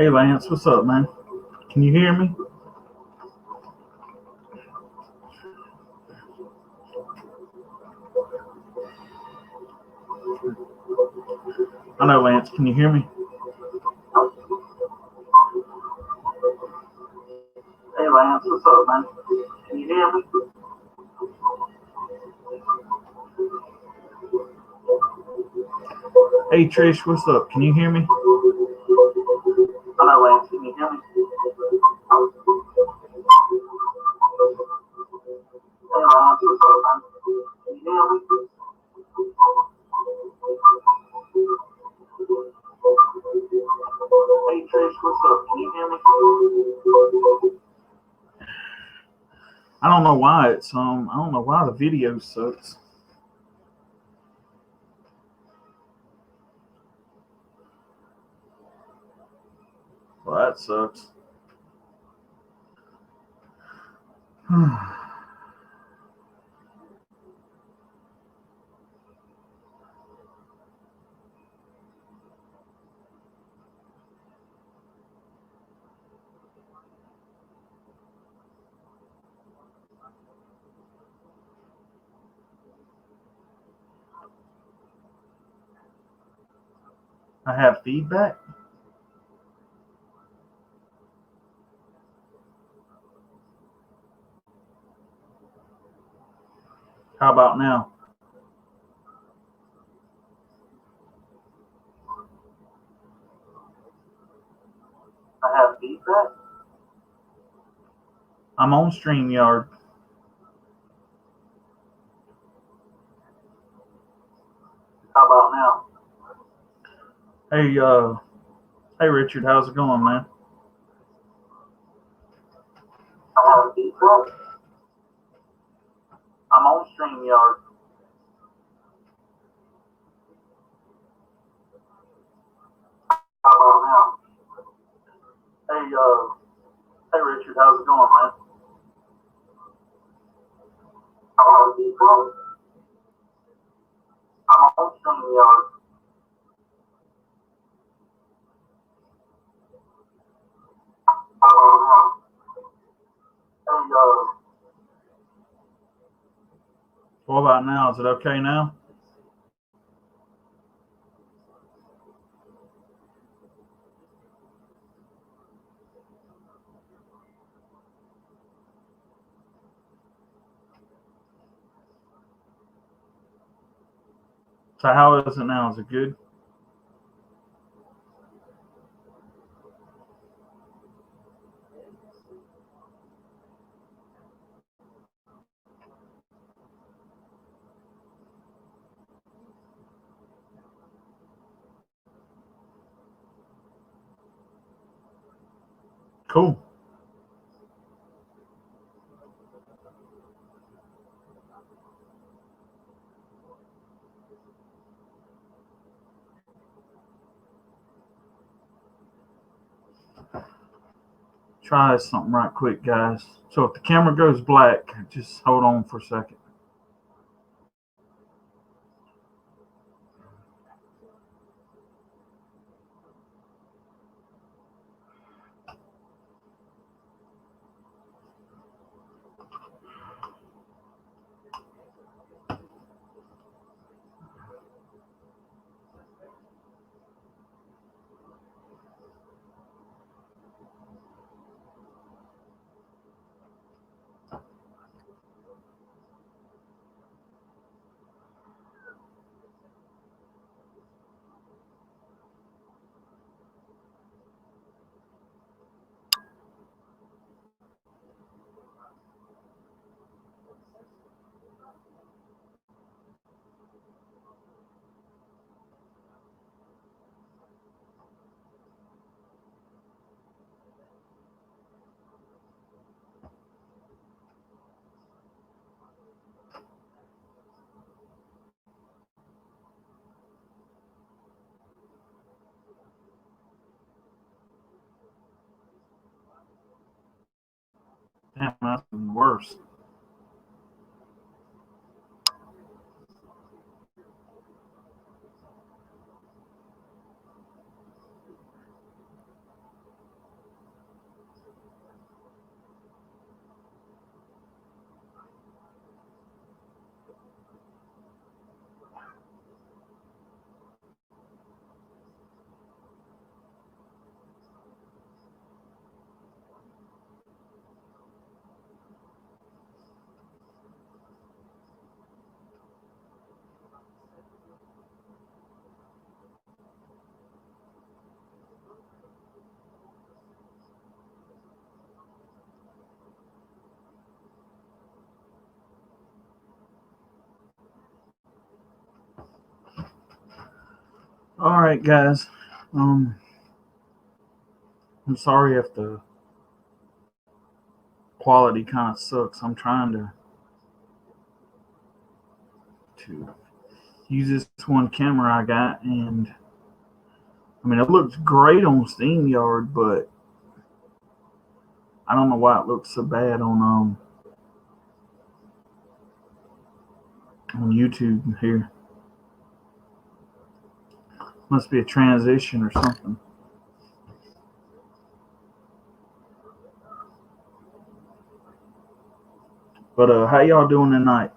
Hey Lance, what's up, man? Can you hear me? I know, Lance. Can you hear me? Hey Lance, what's up, man? Can you hear me? Hey Trish, what's up? Can you hear me? I know, Lance. Can you hear me? Hey Lance, what's up, man? Can you hear me? Hey Trish, what's up? Can you hear me? I don't know why I don't know why the video sucks. Well, that sucks. I have feedback. How about now? I have feedback. I'm on StreamYard. How about now? Hey Richard, how's it going, man? I have feedback. I'm on StreamYard. How about now? Hey Richard, how's it going, man? I have feedback. I'm on StreamYard. How about now? What about now? Is it okay now? So how is it now? Is it good? Cool. Try something right quick, guys. So if the camera goes black, just hold on for a second. Damn, that's worse. All right, guys. Um, I'm sorry if the quality kind of sucks. I'm trying to use this one camera I got, and I mean it looks great on SteamYard, but I don't know why it looks so bad on YouTube here. Must be a transition or something. But how y'all doing tonight?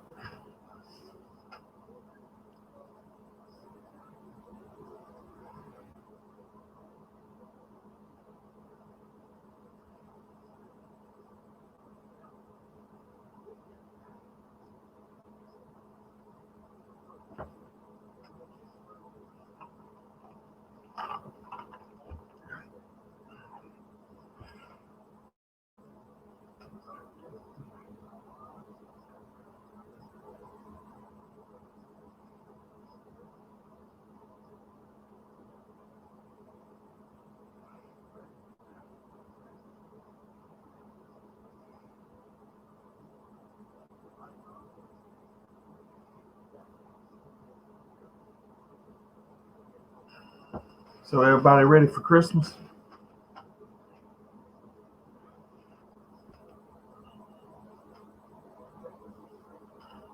So everybody ready for Christmas?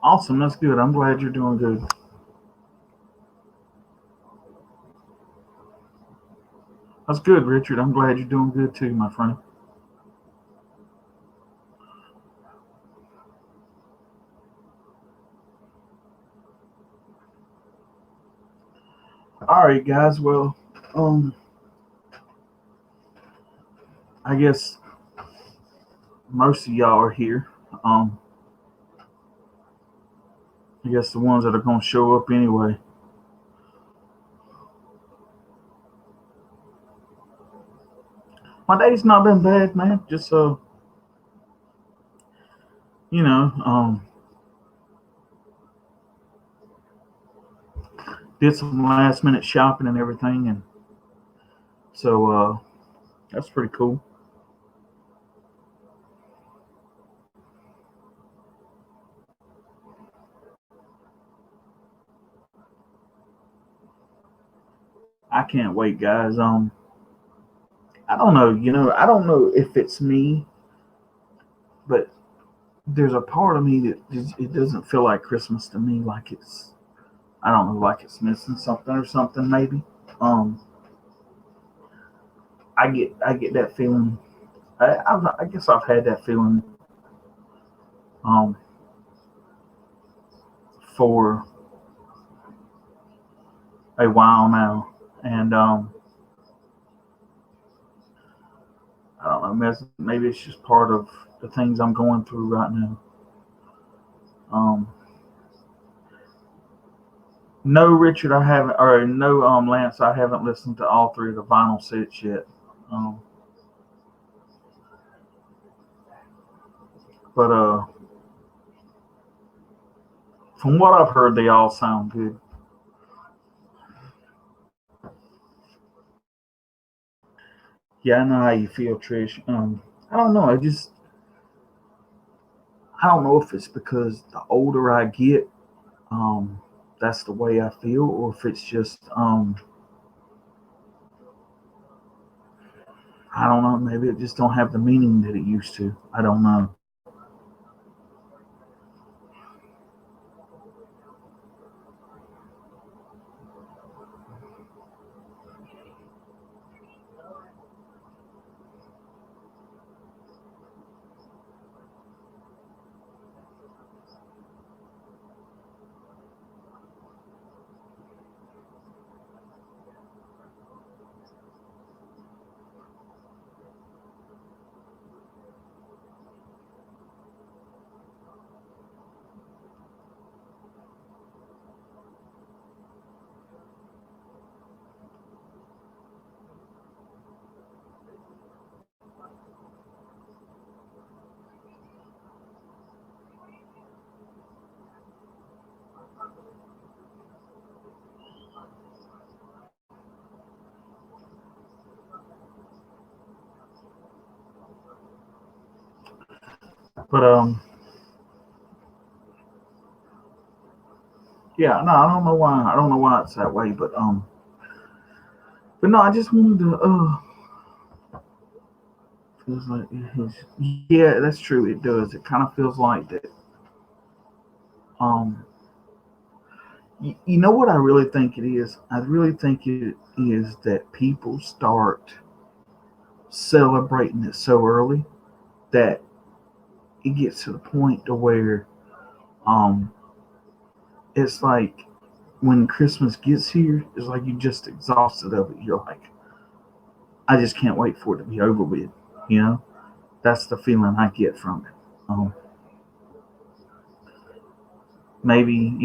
Awesome, that's good. I'm glad you're doing good. That's good, Richard. I'm glad you're doing good too, my friend. All right, guys. Well, um, I guess most of y'all are here. Um, I guess the ones that are gonna show up anyway. My day's not been bad, man. Just you know, did some last minute shopping and everything, and so that's pretty cool. I can't wait, guys. I don't know. I don't know if it's me, but there's a part of me that it doesn't feel like Christmas to me. Like it's, I don't know, like it's missing something or something maybe. Um, I get that feeling. I guess I've had that feeling um, for a while now, and I don't know. Maybe it's just part of the things I'm going through right now. Um, no, Richard, I haven't, or no, Lance, I haven't listened to all three of the vinyl sets yet. Um, but from what I've heard, they all sound good. Yeah, I know how you feel, Trish. I don't know. I don't know if it's because the older I get, um, that's the way I feel, or if it's just, I don't know. Maybe it just don't have the meaning that it used to. I don't know. But yeah, no, I don't know why. I don't know why it's that way, but no, I just wanted to feels like yeah, that's true. It does. It kind of feels like that. Um, you know what I really think it is? I really think it is that people start celebrating it so early that it gets to the point to where um it's like when Christmas gets here, it's like you're just exhausted of it. You're like, I just can't wait for it to be over with. You know, that's the feeling I get from it. Maybe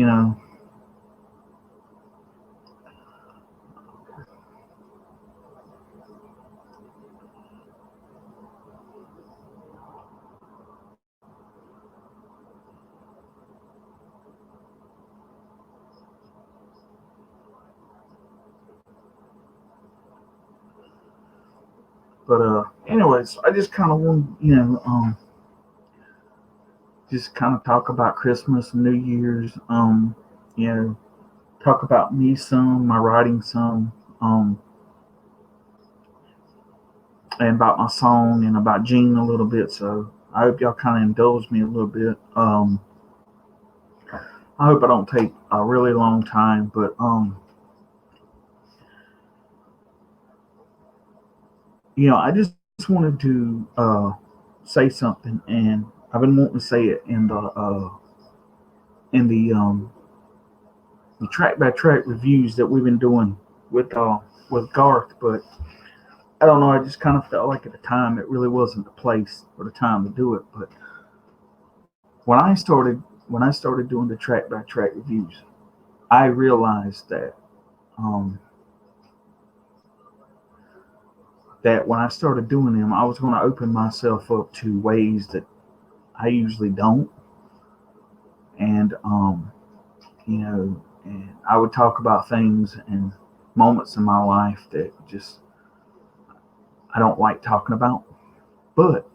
but anyways, I just kind of want just kind of talk about Christmas and New Year's. You know, talk about me some, my writing some, and about my song and about Gene a little bit. So I hope y'all kind of indulge me a little bit. I hope I don't take a really long time, but I just wanted to say something, and I've been wanting to say it in the track by track reviews that we've been doing with Garth, but I don't know. I just kind of felt like at the time it really wasn't the place or the time to do it. But when I started when I started doing the track by track reviews, I realized um, that when I started doing them, I was going to open myself up to ways that I usually don't, and and I would talk about things and moments in my life that just I don't like talking about. But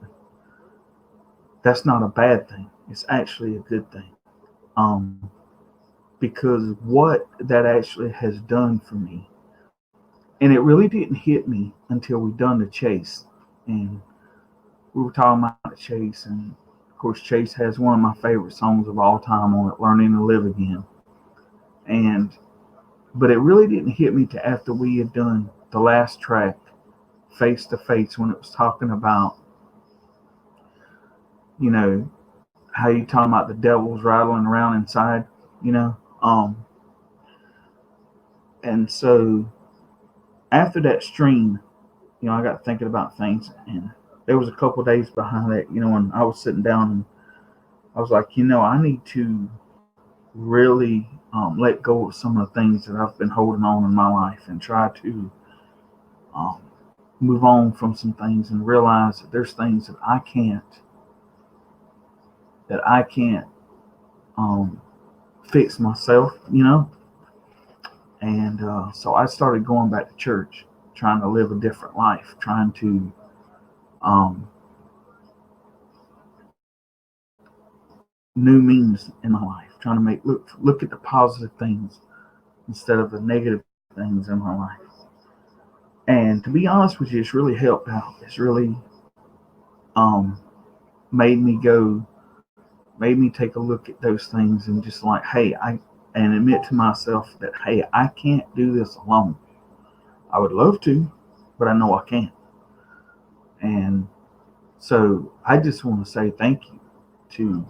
that's not a bad thing. It's actually a good thing. Um, because what that actually has done for me, and it really didn't hit me until we done the chase, and we were talking about the chase, and of course Chase has one of my favorite songs of all time on it, "Learning to Live Again," and but it really didn't hit me to after we had done the last track, "Face to Face," when it was talking about you know how you talking about the devil's rattling around inside, you know, um, and so after that stream, I got thinking about things, and there was a couple of days behind that, when I was sitting down and I was like, I need to really let go of some of the things that I've been holding on in my life and try to um, move on from some things and realize that there's things that I can't um, fix myself, and so I started going back to church, trying to live a different life, trying to um, new meanings in my life, trying to look at the positive things instead of the negative things in my life. And to be honest with you, it's really helped out. It's really um, made me go, made me take a look at those things and just like, hey, and admit to myself that hey, I can't do this alone. I would love to, but I know I can't. And so I just want to say thank you to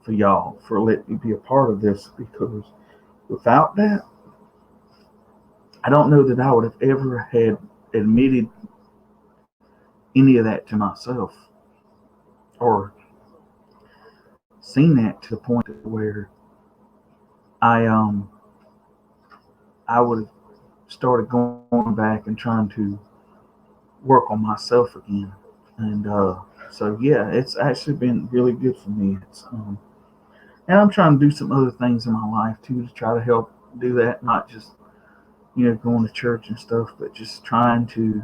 for y'all for letting me be a part of this, because without that, I don't know that I would have ever had admitted any of that to myself or seen that to the point where I I would have started going back and trying to work on myself again. And so yeah, it's actually been really good for me. And I'm trying to do some other things in my life too to try to help do that, not just going to church and stuff, but just trying to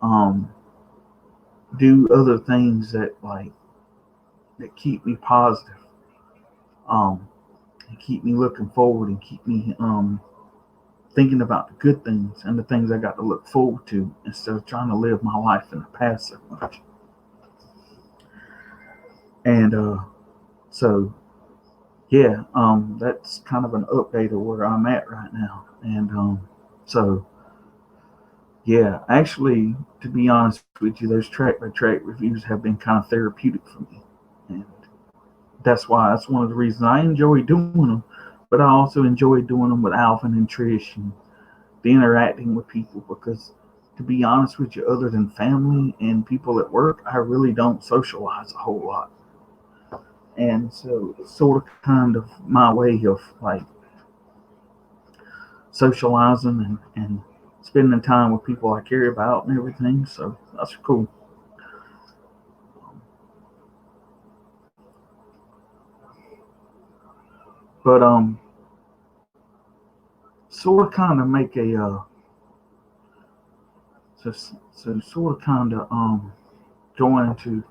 um, do other things that like that keep me positive, um, and keep me looking forward, and keep me thinking about the good things and the things I got to look forward to instead of trying to live my life in the past so much. And so yeah, that's kind of an update of where I'm at right now. And so yeah, actually, to be honest with you, those track by track reviews have been kind of therapeutic for me, and that's one of the reasons I enjoy doing them. But I also enjoy doing them with Alvin and Trish and the interacting with people because, to be honest with you, other than family and people at work, I really don't socialize a whole lot. And so it's sort of kind of my way of like socializing and spending time with people I care about and everything. So that's cool. But sort of kind of make a so sort of kind of going into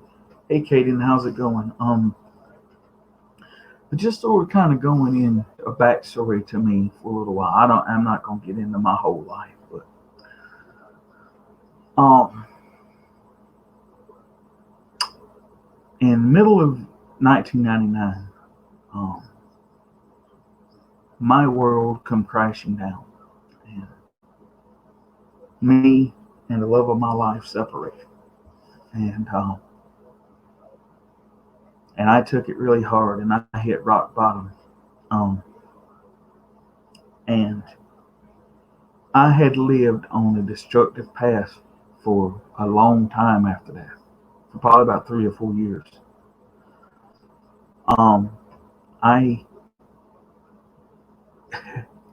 hey Kaden, how's it going? But just sort of kind of going in a backstory to me for a little while. I'm not gonna get into my whole life, but um in middle of 1999, um my world come crashing down, and me and the love of my life separated, and I took it really hard, and I hit rock bottom. Um, and I had lived on a destructive path for a long time after that, for probably about 3 or 4 years. Um, I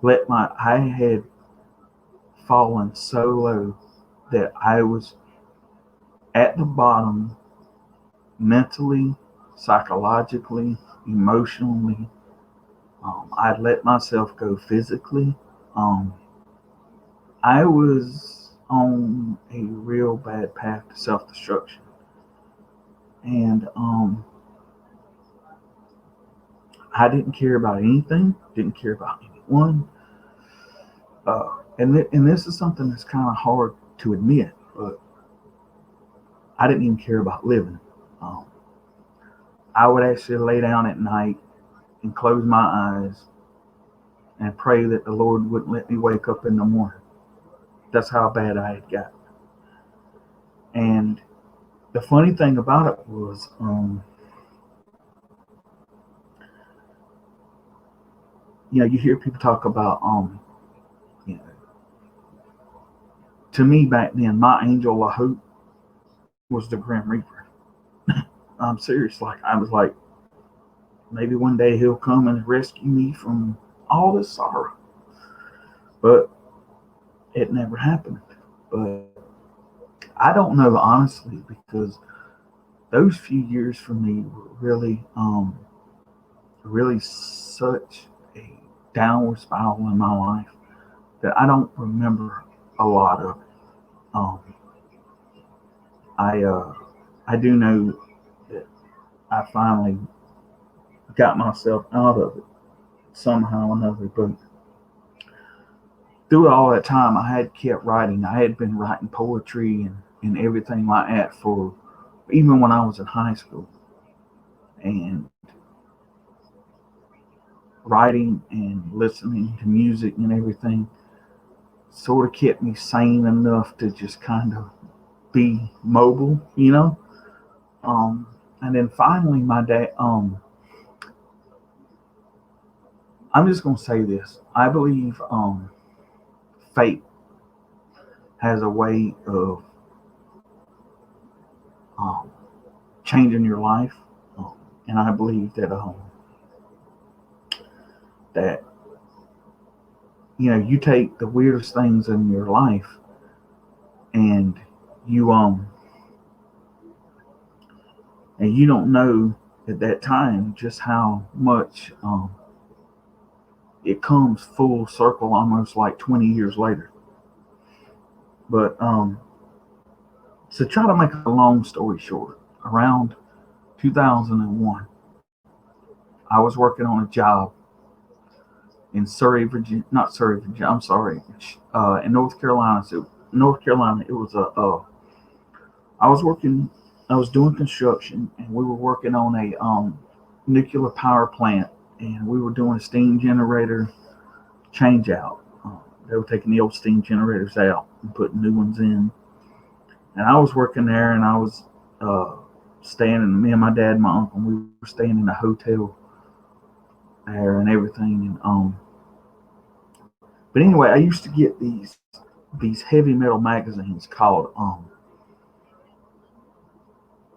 I had fallen so low that I was at the bottom mentally, psychologically, emotionally. I'd let myself go physically. Um, I was on a real bad path to self destruction. And I didn't care about anything, didn't care about anyone. And this is something that's kind of hard to admit, but I didn't even care about living. Um, I would actually lay down at night and close my eyes and pray that the Lord wouldn't let me wake up in the morning. That's how bad I had got. And the funny thing about it was, you hear people talk about, you know, to me back then, my angel of hope was the Grim Reaper. I'm serious. Like I was like, maybe one day he'll come and rescue me from all this sorrow. But it never happened. But I don't know honestly because those few years for me were really such a downward spiral in my life that I don't remember a lot of. Um, I I do know that I finally got myself out of it somehow or another. But through all that time, I had kept writing. I had been writing poetry and everything like that for even when I was in high school. And writing and listening to music and everything sort of kept me sane enough to just kind of be mobile. Um, and then finally, my dad. I'm just gonna say this. I believe fate has a way of um, changing your life, um, and I believe that you take the weirdest things in your life and you and you don't know at that time just how much it comes full circle almost like 20 years later. But to try to make a long story short, around 2001. I was working on a job in Surrey, Virginia. Not Surrey, Virginia. I'm sorry. In North Carolina. So North Carolina. It was I was working. I was doing construction, and we were working on a nuclear power plant, and we were doing a steam generator change out. They were taking the old steam generators out and putting new ones in. And I was working there, and I was staying. And me and my dad and my uncle, we were staying in a hotel there and everything. And but anyway, I used to get these heavy metal magazines called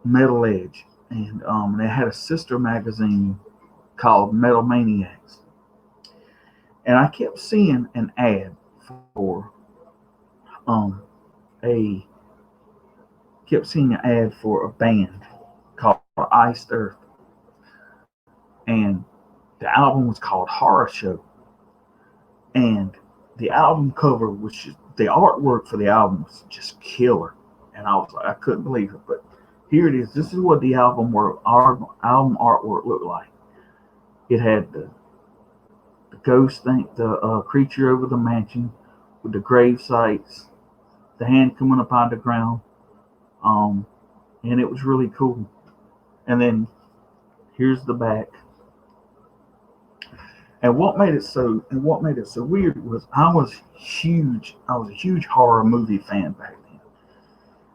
Metal Edge, and they had a sister magazine called Metal Maniacs. And I kept seeing an ad for um a kept seeing an ad for a band called Iced Earth, and the album was called Horror Show, and the album cover was just, the artwork for the album was just killer, and I was like, I couldn't believe it. But here it is. This is what the album artwork looked like. It had the ghost thing, the creature over the mansion with the grave sites, the hand coming up out of the ground, and it was really cool. And then here's the back. And what made it so weird was I was a huge horror movie fan back then.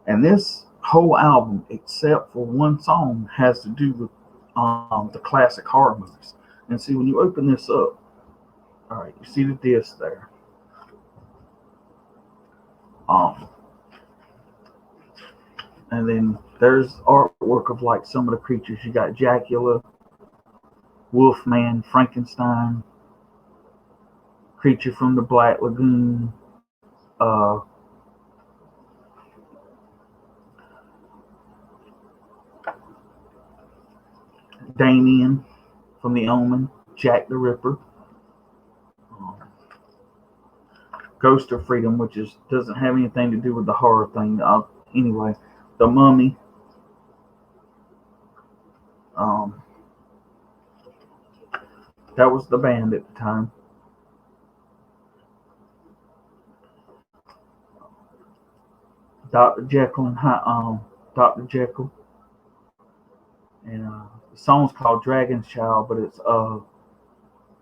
And this whole album, except for one song, has to do with the classic horror movies. And see, when you open this up, all right, you see the disc there. And then there's artwork of like some of the creatures. You got Dracula, Wolfman, Frankenstein, Creature from the Black Lagoon, Damien from The Omen, Jack the Ripper, Ghost of Freedom, which doesn't have anything to do with the horror thing. Anyway, The Mummy. That was the band at the time. Dr. Jekyll and Dr. Jekyll, and the song's called Dragon's Child, but it's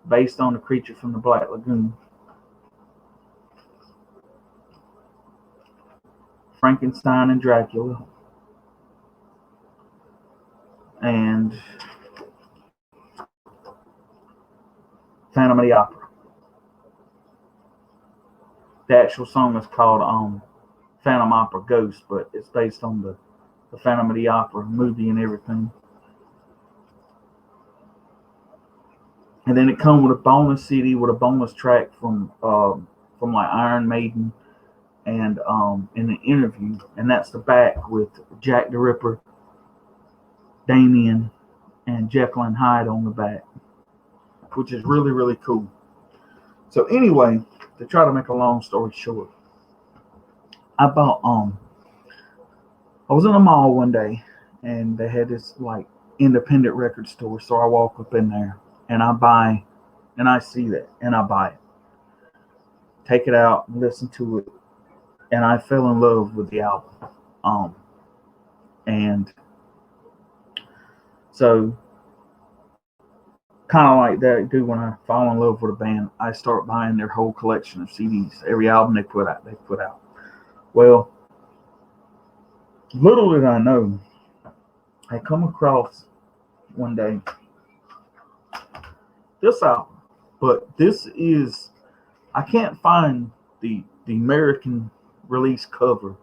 based on the Creature from the Black Lagoon. Frankenstein and Dracula, and Phantom of the Opera. The actual song is called Phantom Opera Ghost, but it's based on the Phantom of the Opera movie and everything. And then it comes with a bonus CD with a bonus track from like Iron Maiden and in an interview, and that's the back with Jack the Ripper, Damien, and Jekyll and Hyde on the back, which is really, really cool. So anyway, to try to make a long story short, I bought I was in a mall one day, and they had this like independent record store. So I walk up in there, and I see that, and I buy it, take it out, and listen to it, and I fell in love with the album. And so, kind of like that, dude, when I fall in love with a band, I start buying their whole collection of CDs, every album they put out. Well, little did I know, I come across one day this album, but I can't find the American release cover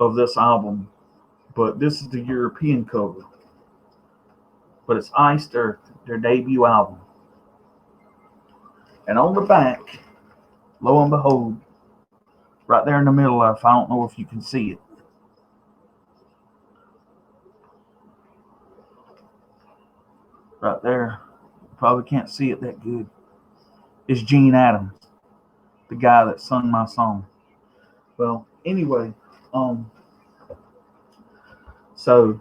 of this album, but this is the European cover. But it's Iced Earth, their debut album. And on the back, lo and behold, right there in the middle of, I don't know if you can see it. Right there, probably can't see it that good. It's Gene Adams, the guy that sung my song. Well, anyway, so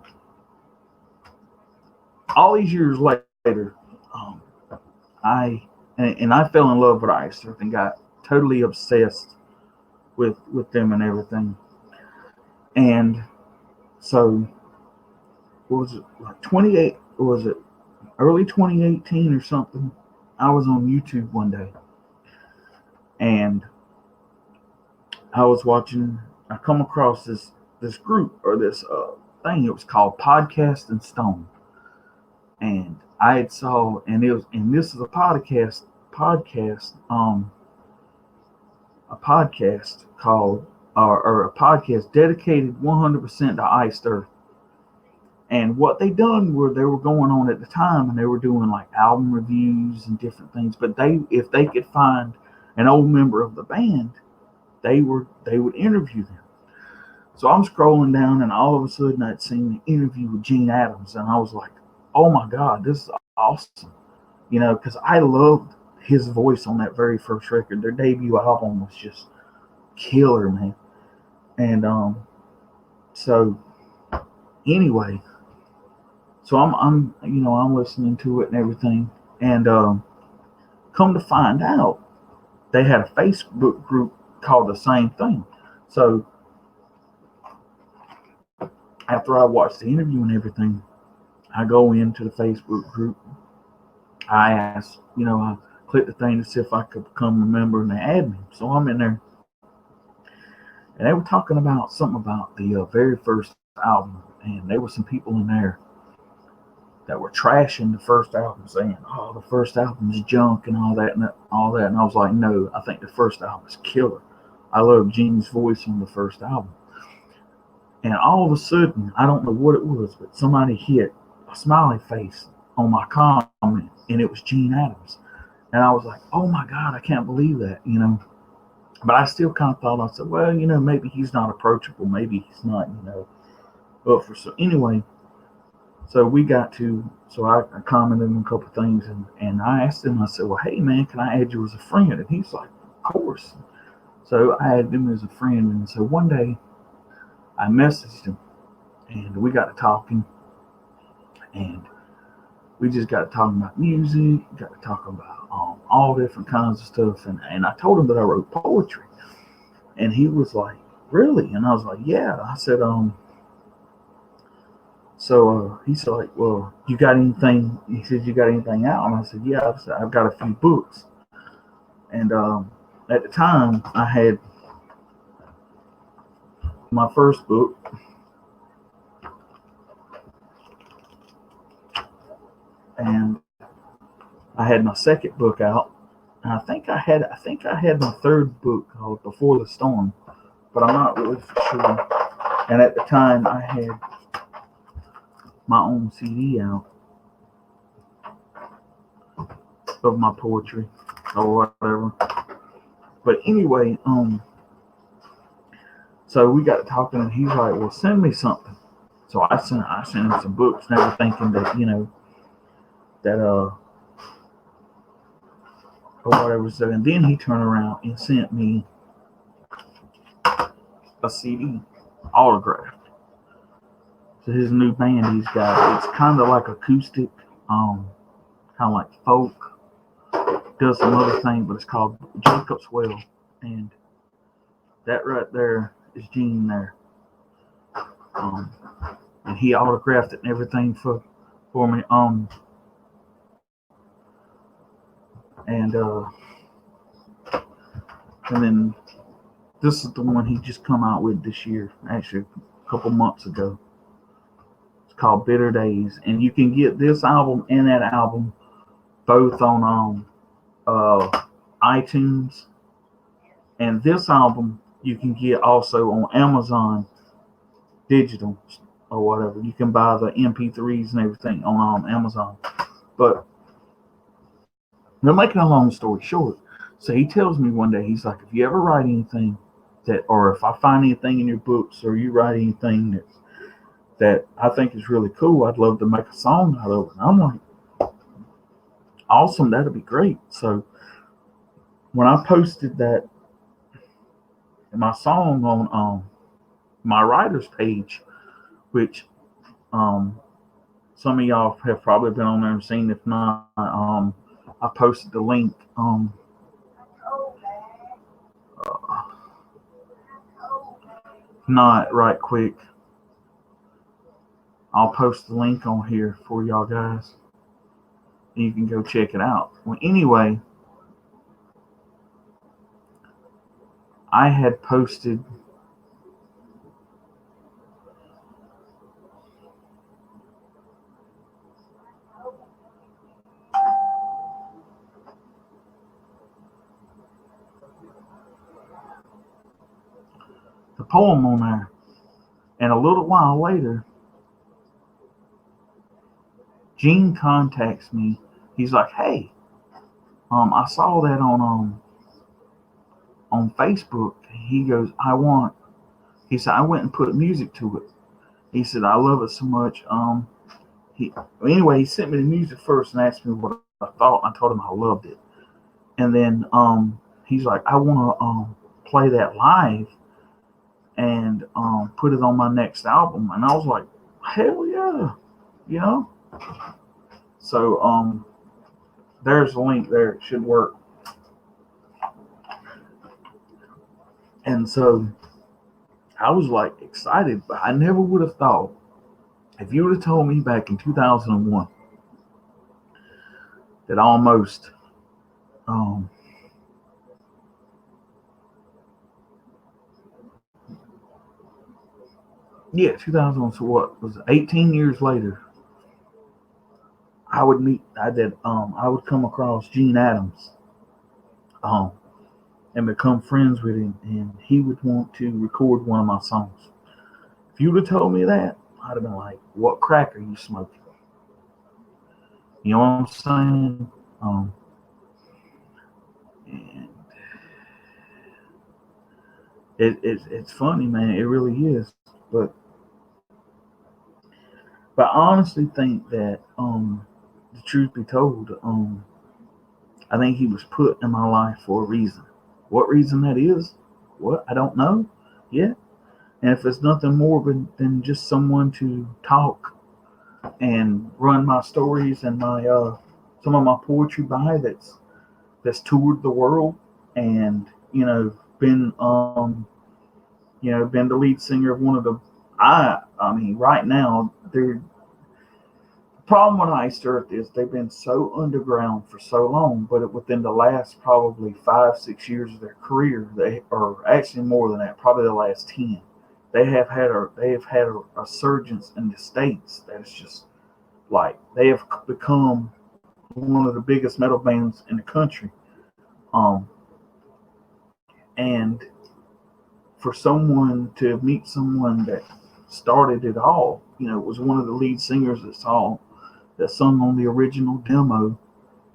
all these years later, um, I fell in love with Ice Earth and got totally obsessed with them and everything. And so, what was it, like 28? Was it early 2018 or something? I was on YouTube one day, and I was watching. I come across this group or this thing. It was called Podcast and Stone, and I had saw, and this is podcast a podcast called or a podcast dedicated 100% to Iced Earth. And what they done were they were going on at the time and they were doing like album reviews and different things. But if they could find an old member of the band, they would interview them. So I'm scrolling down and all of a sudden I'd seen the interview with Gene Adams and I was like, oh my God, this is awesome. Because I loved his voice on that very first record. Their debut album was just killer, man. And so anyway, so I'm listening to it and everything, and come to find out, they had a Facebook group called the same thing. So after I watched the interview and everything, I go into the Facebook group. I asked, I clicked the thing to see if I could become a member, and they add me. So I'm in there, and they were talking about something about the very first album, and there were some people in there that were trashing the first album, saying, "Oh, the first album is junk and all that and all that." And I was like, "No, I think the first album is killer. I love Gene's voice on the first album." And all of a sudden, I don't know what it was, but somebody hit a smiley face on my comment, and it was Gene Adams. And I was like, "Oh my God, I can't believe that." But I still kind of thought, I said, "Well, maybe he's not approachable. Maybe he's not, up for." So anyway, so I commented on a couple of things, and I asked him, I said, "Well, hey man, can I add you as a friend?" And he's like, "Of course." So I added him as a friend, and so one day I messaged him, and we got to talking, and we just got to talking about music, got to talking about all different kinds of stuff, and I told him that I wrote poetry, and he was like, "Really?" And I was like, "Yeah." I said, So he said, like, "Well, you got anything?" He said, "You got anything out?" And I said, "Yeah, I've got a few books." And at the time, I had my first book, and I had my second book out, and I think I had my third book called Before the Storm, but I'm not really for sure. And at the time, I had my own CD out of my poetry or whatever. But anyway, so we got talking, and he's like, "Well, send me something." So I sent him some books, never thinking that that or whatever. So and then he turned around and sent me a CD autographed. So his new band he's got, it's kind of like acoustic, kind of like folk, does some other thing, but it's called Jacob's Well, and that right there is Gene there, um, and he autographed it and everything for me, and and then this is the one he just come out with this year, actually a couple months ago. It's called Bitter Days, and you can get this album and that album both on iTunes, and this album you can get also on Amazon digital or whatever. You can buy the MP3s and everything on Amazon. But they're making a long story short. So he tells me one day, he's like, "If you ever write anything or if I find anything in your books, or you write anything that I think is really cool, I'd love to make a song out of it." And I'm like, "Awesome, that'd be great." So when I posted that my song on my writer's page, which um, Some of y'all have probably been on there and seen. If not, I posted the link. Not right quick. I'll post the link on here for y'all guys. You can go check it out. Well, anyway, I had posted the poem on there, and a little while later, Gene contacts me. He's like, "Hey, I saw that on Facebook." He goes, "I want." He said, "I went and put music to it." He said, "I love it so much." Anyway, he sent me the music first and asked me what I thought. I told him I loved it, and then he's like, "I want to play that live and put it on my next album." And I was like, "Hell yeah, you know." So there's a link there. It should work. And so I was like excited, but I never would have thought, if you would have told me back in 2001 that almost, um, yeah, 2001, so what was it, 18 years later, I would come across Gene Adams, um, and become friends with him, and he would want to record one of my songs. If you would have told me that, I'd have been like, "What crack are you smoking?" You know what I'm saying? And it's funny, man. It really is. But I honestly think that, the truth be told, I think he was put in my life for a reason. What reason that is? What, I don't know yet. And if it's nothing more than just someone to talk and run my stories and my some of my poetry by, that's toured the world, and been been the lead singer of one of the, I mean, right now, the problem with Iced Earth is they've been so underground for so long, but within the last probably 5-6 years of their career, they or actually more than that, probably the last 10, they have had a surgence in the states that is just like, they have become one of the biggest metal bands in the country. Um, and for someone to meet someone that started it all, was one of the lead singers that sung on the original demo,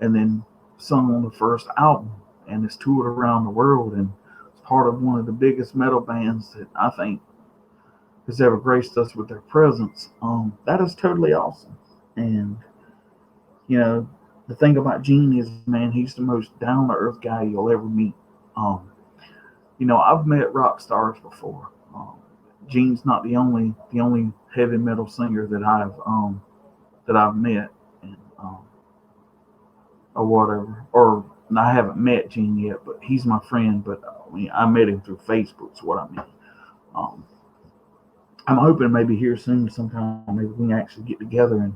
and then sung on the first album, and has toured around the world, and is part of one of the biggest metal bands that I think has ever graced us with their presence. That is totally awesome. And you know, the thing about Gene is, man, he's the most down to earth guy you'll ever meet. Um, I've met rock stars before. Gene's not the only heavy metal singer that I've met, and or whatever. Or I haven't met Gene yet, but he's my friend. But I mean, I met him through Facebook. Is what I mean. Um, I'm hoping maybe here soon, sometime, maybe we can actually get together and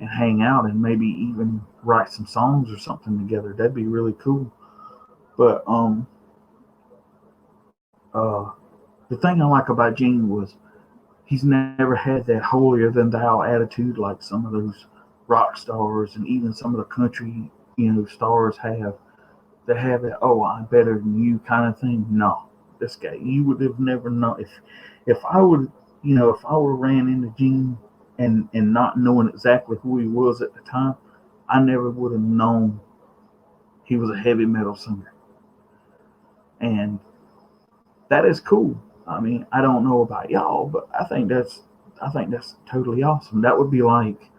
hang out, and maybe even write some songs or something together. That'd be really cool. But uh, the thing I like about Gene was he's never had that holier than thou attitude like some of those rock stars and even some of the country, stars have. They have that, "oh, I'm better than you" kind of thing. No, this guy, you would have never known if I would, if I would ran into Gene and not knowing exactly who he was at the time, I never would have known he was a heavy metal singer. And that is cool. I mean, I don't know about y'all, but I think that's totally awesome. That would be like,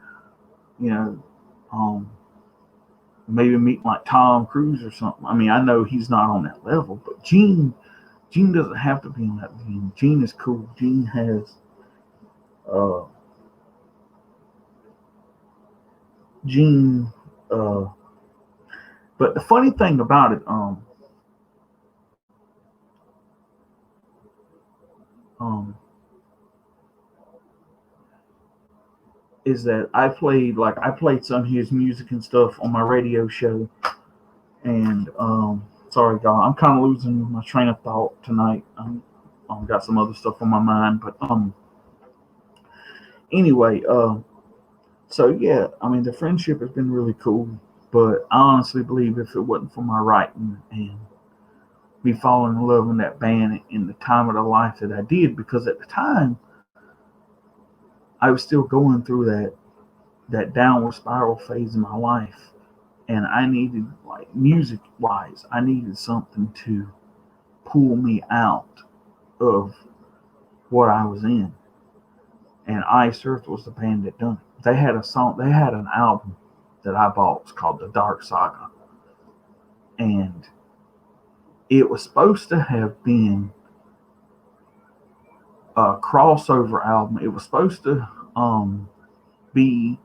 you know, um, maybe meeting like Tom Cruise or something. I mean, I know he's not on that level, but Gene doesn't have to be on that level. Gene is cool. Gene has uh, Gene. Uh, but the funny thing about it, um, is that I played some of his music and stuff on my radio show, and sorry, God, I'm kind of losing my train of thought tonight. Got some other stuff on my mind, but anyway, so yeah, I mean the friendship has been really cool, but I honestly believe if it wasn't for my writing and me falling in love with that band in the time of the life that I did, because at the time I was still going through that downward spiral phase in my life, and I needed, like, music wise, I needed something to pull me out of what I was in. And Ice Earth was the band that done it. They had an album that I bought. It's called The Dark Saga, and it was supposed to have been a crossover album. It was supposed to be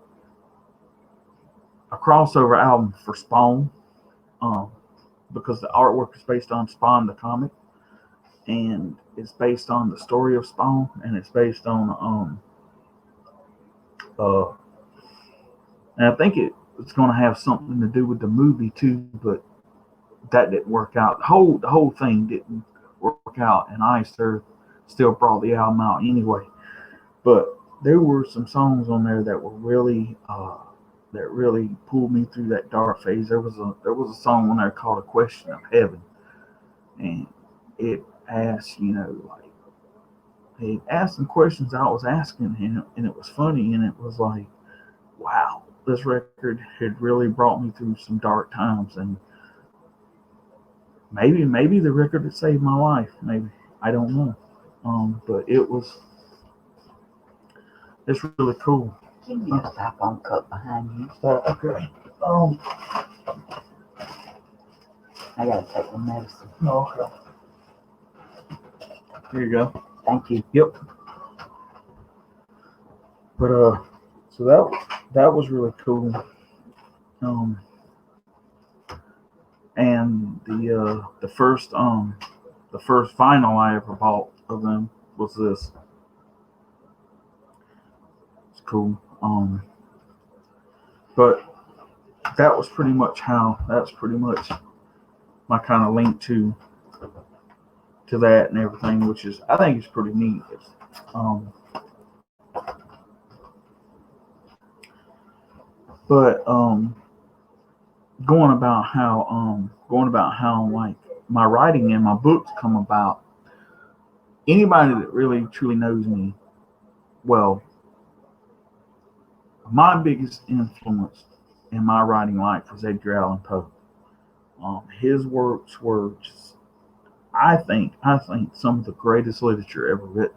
a crossover album for Spawn, um, because the artwork is based on Spawn the comic, and it's based on the story of Spawn, and it's based on uh, and I think it's going to have something to do with the movie too, but that didn't work out. The whole thing didn't work out, and Ice Earth still brought the album out anyway. But there were some songs on there that really pulled me through that dark phase. There was a song on there called "A Question of Heaven," and it asked, like, it asked some questions I was asking him, and it was funny, and it was like, wow, this record had really brought me through some dark times, and maybe the record that saved my life. Maybe, I don't know. But it's really cool. Give me a stop on cup behind you. Okay. Um. I gotta take the medicine. No. Okay. Here you go. Thank you. Yep. But so that was really cool. Um, and the first vinyl I ever bought of them was this. It's cool. But that's pretty much my kind of link to that and everything, which is, I think, it's pretty neat. Um, but going about how, like, my writing and my books come about. Anybody that really truly knows me well, my biggest influence in my writing life was Edgar Allan Poe. His works were just, I think some of the greatest literature ever written.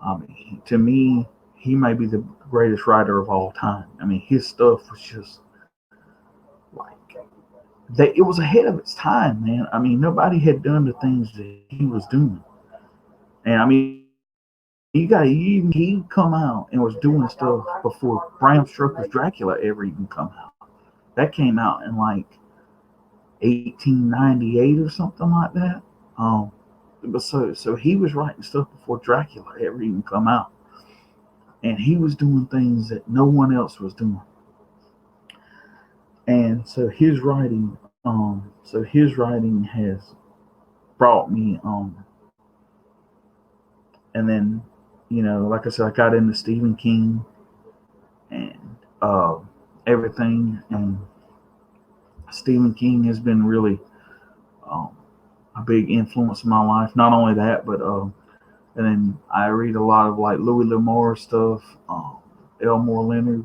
I mean, to me, he may be the greatest writer of all time. I mean, his stuff was just like, it was ahead of its time, man. I mean, nobody had done the things that he was doing, and I mean, he come out and was doing stuff before Bram Stoker's Dracula ever even come out. That came out in like 1898 or something like that. Um, but so he was writing stuff before Dracula ever even come out, and he was doing things that no one else was doing. And his writing has brought me, and then, like I said, I got into Stephen King and everything, and Stephen King has been really um, a big influence in my life. Not only that, but and then I read a lot of, like, Louis L'Amour stuff, Elmore Leonard.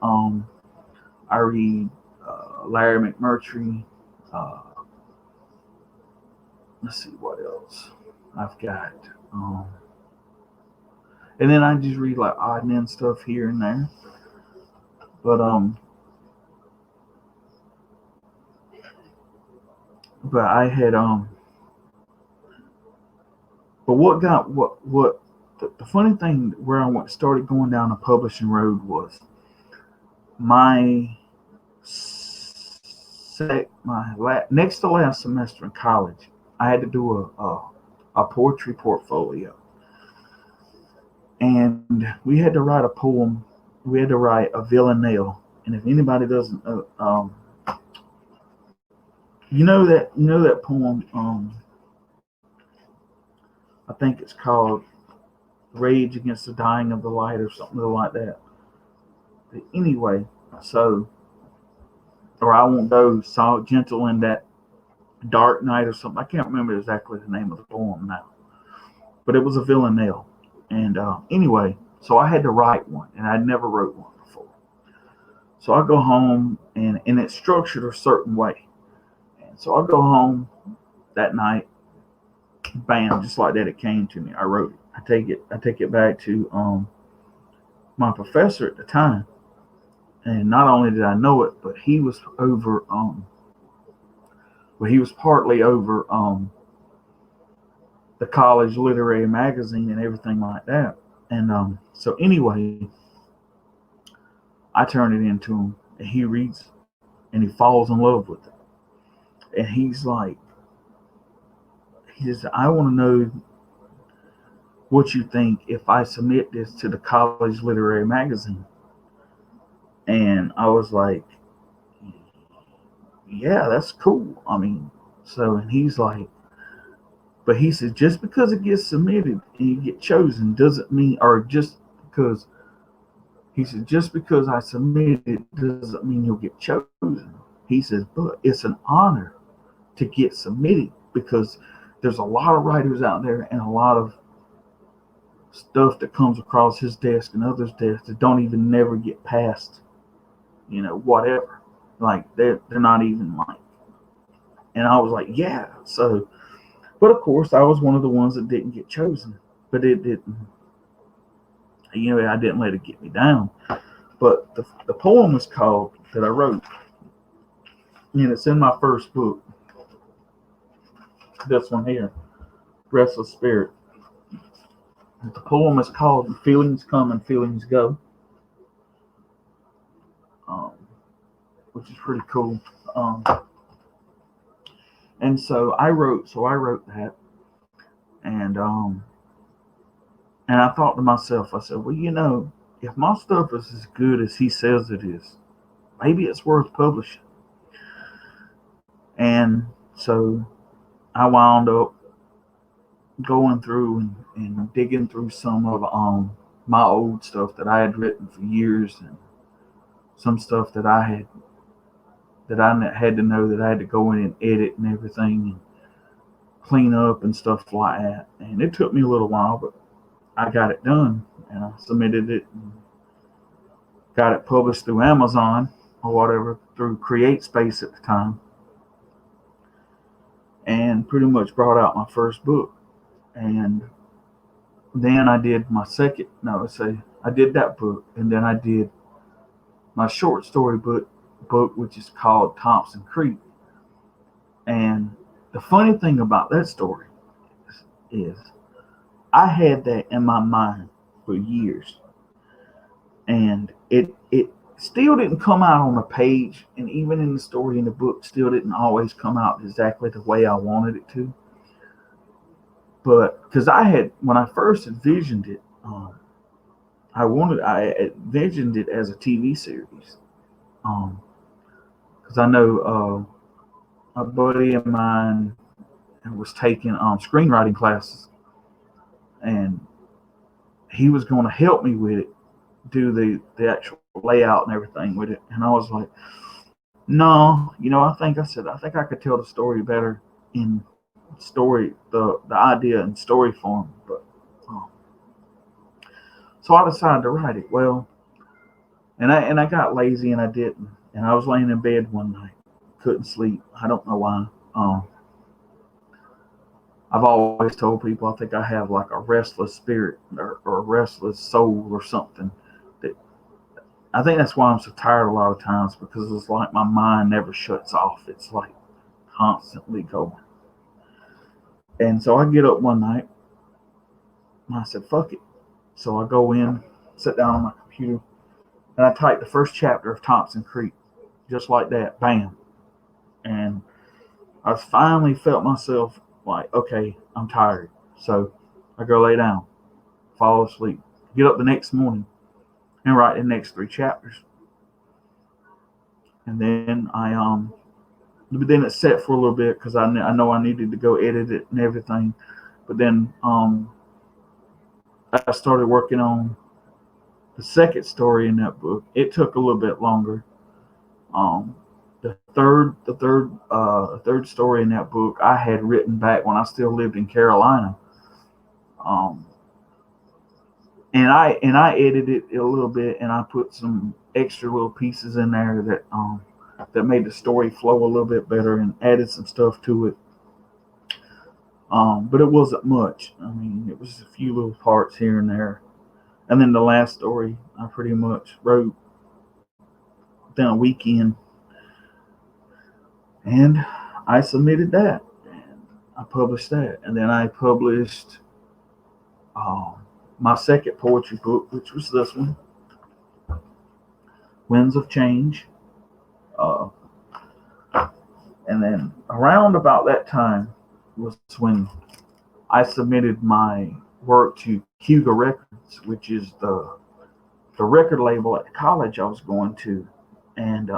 Um, I read Larry McMurtry. Uh, let's see what else I've got. Um, and then I just read, like, odd men stuff here and there. But I had but the funny thing where I started going down the publishing road was my next to last semester in college, I had to do a poetry portfolio, and we had to write a poem. We had to write a villanelle, and if anybody doesn't, you know that poem. I think it's called "Rage Against the Dying of the Light" or something like that. But anyway, so or I won't go so gentle in that dark night or something. I can't remember exactly the name of the poem now, but it was a villanelle. And anyway, so I had to write one, and I never wrote one before. So I go home, and it's structured a certain way. And so I go home that night, bam, just like that, it came to me. I wrote it. I take it back to my professor at the time, and not only did I know it, but he was over well, he was partly over the college literary magazine and everything like that. And so anyway, I turn it into him, and he reads, and he falls in love with it. And he's like, he says, I want to know what you think if I submit this to the college literary magazine. And I was like, yeah, that's cool. I mean, so, and he's like, but he said, just because it gets submitted and you get chosen doesn't mean, or just because, he said, just because I submitted it doesn't mean you'll get chosen. He says, but it's an honor to get submitted because there's a lot of writers out there and a lot of stuff that comes across his desk and others' desks that don't even never get past, whatever. Like they're not even like. And I was like, yeah. So, but of course, I was one of the ones that didn't get chosen. But it didn't. I didn't let it get me down. But the poem was called that I wrote, and it's in my first book. This one here, Restless Spirit. The poem is called "Feelings Come and Feelings Go," um, which is pretty cool. Um, and I wrote that, and and I thought to myself, I said, well, if my stuff is as good as he says it is, maybe it's worth publishing. And so I wound up going through and digging through some of my old stuff that I had written for years, and some stuff that I had to know that I had to go in and edit and everything and clean up and stuff like that. And it took me a little while, but I got it done, and I submitted it and got it published through Amazon or whatever, through CreateSpace at the time, and pretty much brought out my first book. And then I did my second, no, I did that book, and then I did my short story book, which is called Thompson Creek. And the funny thing about that story is I had that in my mind for years, and it still didn't come out on the page, and even in the story in the book, still didn't always come out exactly the way I wanted it to. But because when I first envisioned it, I envisioned it as a TV series. Because I know a buddy of mine was taking screenwriting classes, and he was going to help me with it, do the actual layout and everything with it. And I was like, no, I think I could tell the story better in the idea in story form. But so I decided to write it. Well, and I got lazy and I didn't. And I was laying in bed one night, couldn't sleep. I don't know why. I've always told people I think I have like a restless spirit or a restless soul or something. That I think that's why I'm so tired a lot of times, because it's like my mind never shuts off. It's like constantly going. And so I get up one night and I said, fuck it. So I go in, sit down on my computer, And I typed the first chapter of Thompson Creek, just like that, bam. And I finally felt myself like, okay, I'm tired. So I go lay down, fall asleep, get up the next morning, and write the next 3 chapters. And then but then it set for a little bit because I know I needed to go edit it and everything. But then I started working on the second story in that book. It took a little bit longer. Um, the third story in that book I had written back when I still lived in Carolina. Um, and I edited it a little bit, and I put some extra little pieces in there that made the story flow a little bit better, and added some stuff to it. But it wasn't much. I mean, it was a few little parts here and there. And then the last story I pretty much wrote within a weekend, and I submitted that, and I published that, and then I published my second poetry book, which was this one, Winds of Change. Uh, and then around about that time was when I submitted my work to Hugo Records, which is the record label at the college I was going to, and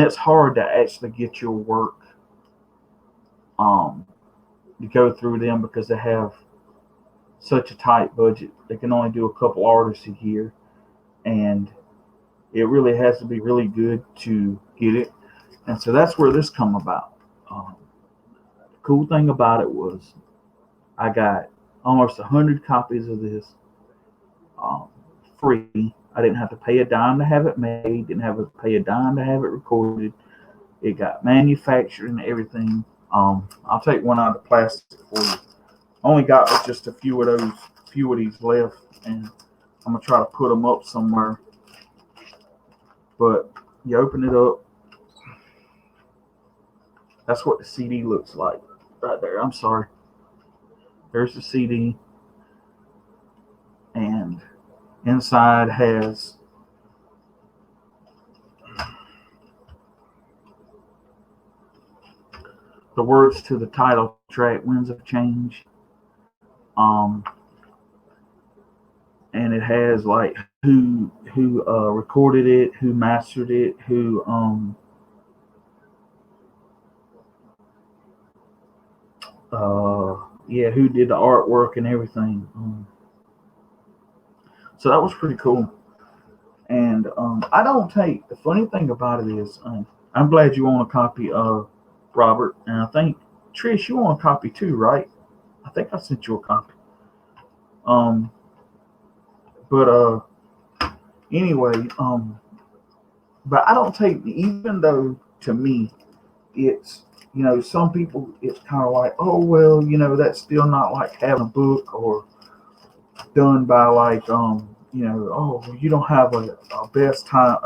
it's hard to actually get your work to go through them because they have such a tight budget. They can only do a couple artists a year, and it really has to be really good to get it. And so that's where this come about. The cool thing about it was I got almost 100 copies of this um, free. I didn't have to pay a dime to have it made. Didn't have to pay a dime to have it recorded. It got manufactured and everything. I'll take one out of the plastic for you. Only got just a few of these left, and I'm gonna try to put them up somewhere. But you open it up. That's what the CD looks like right there. I'm sorry. There's the CD, and inside has the words to the title track, Winds of Change. Um, and it has like who recorded it, who mastered it, who who did the artwork and everything. So that was pretty cool. And I don't take the funny thing about it is I'm glad you own a copy of Robert, and I think Trish, you own a copy too, right? I think I sent you a copy. Um, but anyway, but I don't take, even though to me it's, some people it's kind of like, oh well, that's still not like having a book or done by like oh, you don't have a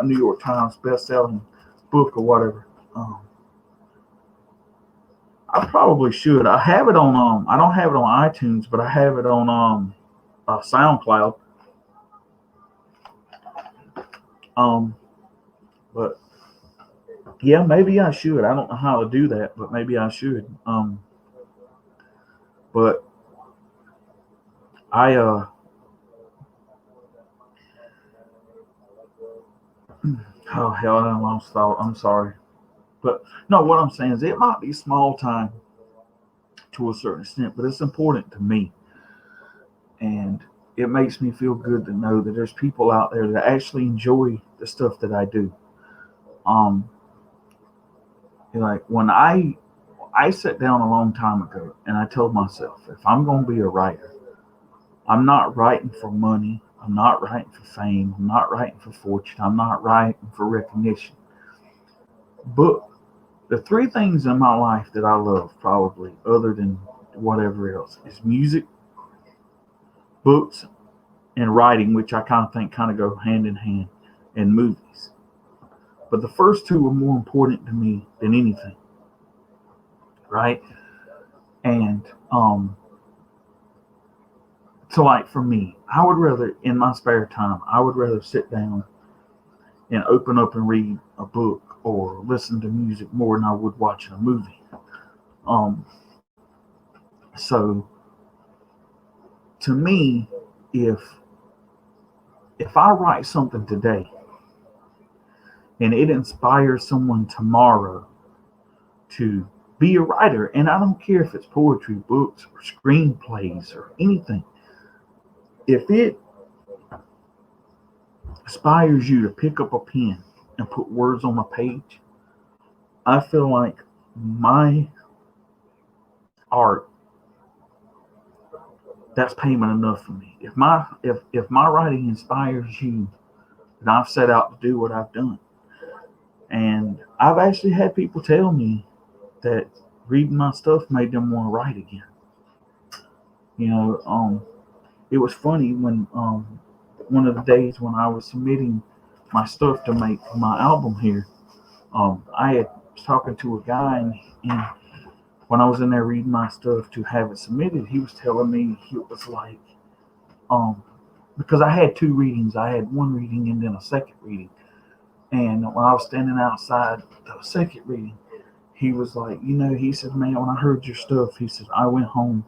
New York Times best selling book or whatever. I probably should. I have it on I don't have it on iTunes, but I have it on SoundCloud. But yeah, maybe I should. I don't know how to do that, but maybe I should. But I oh hell, I lost thought. I'm sorry, but no. What I'm saying is, it might be small time to a certain extent, but it's important to me, and it makes me feel good to know that there's people out there that actually enjoy the stuff that I do. Um, like when I sat down a long time ago and I told myself, if I'm going to be a writer, I'm not writing for money. I'm not writing for fame. I'm not writing for fortune. I'm not writing for recognition. But the three things in my life that I love, probably other than whatever else, is music, books, and writing, which I kind of think kind of go hand in hand, and movies. But the first two are more important to me than anything, right? And So, like for me, I would rather, in my spare time, I would rather sit down and open up and read a book or listen to music more than I would watching a movie. Um, so to me, if if I write something today and it inspires someone tomorrow to be a writer, and I don't care if it's poetry, books, or screenplays or anything, if it inspires you to pick up a pen and put words on a page, I feel like my art, that's payment enough for me. If my writing inspires you, then I've set out to do what I've done. And I've actually had people tell me that reading my stuff made them want to write again. You know, it was funny when one of the days when I was submitting my stuff to make my album here, I had was talking to a guy, and when I was in there reading my stuff to have it submitted, he was telling me he was like, um, because I had two readings, I had one reading and then a second reading, and when I was standing outside the second reading, he was like, he said, man, when I heard your stuff, he said, I went home,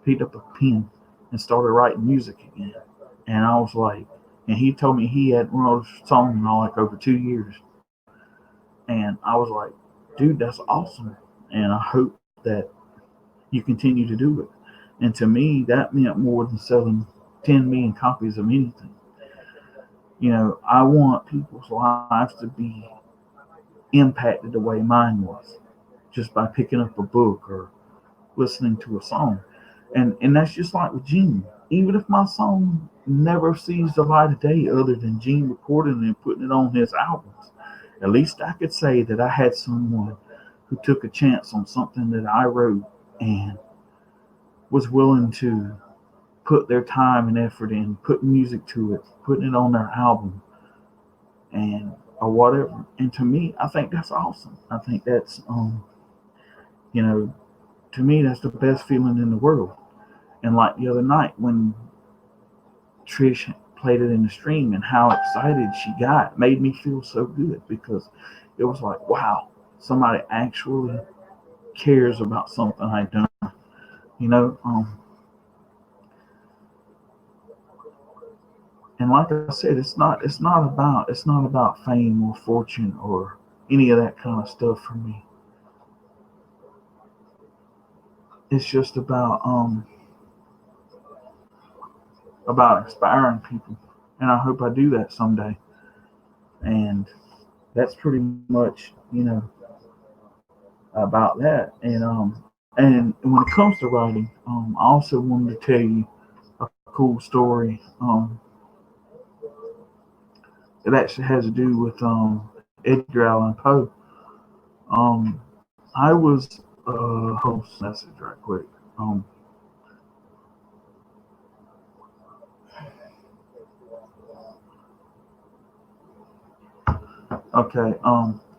picked up a pen, and started writing music again. And I was like, and he told me he hadn't wrote a song in like over 2 years. And I was like, dude, that's awesome. And I hope that you continue to do it. And to me, that meant more than selling 10 million copies of anything. I want people's lives to be impacted the way mine was, just by picking up a book or listening to a song. And that's just like with Gene. Even if my song never sees the light of day other than Gene recording it and putting it on his albums, at least I could say that I had someone who took a chance on something that I wrote and was willing to put their time and effort in, put music to it, putting it on their album, and or whatever. And to me, I think that's awesome. I think that's you know, to me that's the best feeling in the world. And like the other night when Trish played it in the stream and how excited she got made me feel so good because it was like, wow, somebody actually cares about something I've done. You know, and like I said, it's not about fame or fortune or any of that kind of stuff for me. It's just about inspiring people, and I hope I do that someday. And that's pretty much about that. And when it comes to writing, I also wanted to tell you a cool story. It actually has to do with Edgar Allan Poe. Um, I was host message right quick. Um, okay.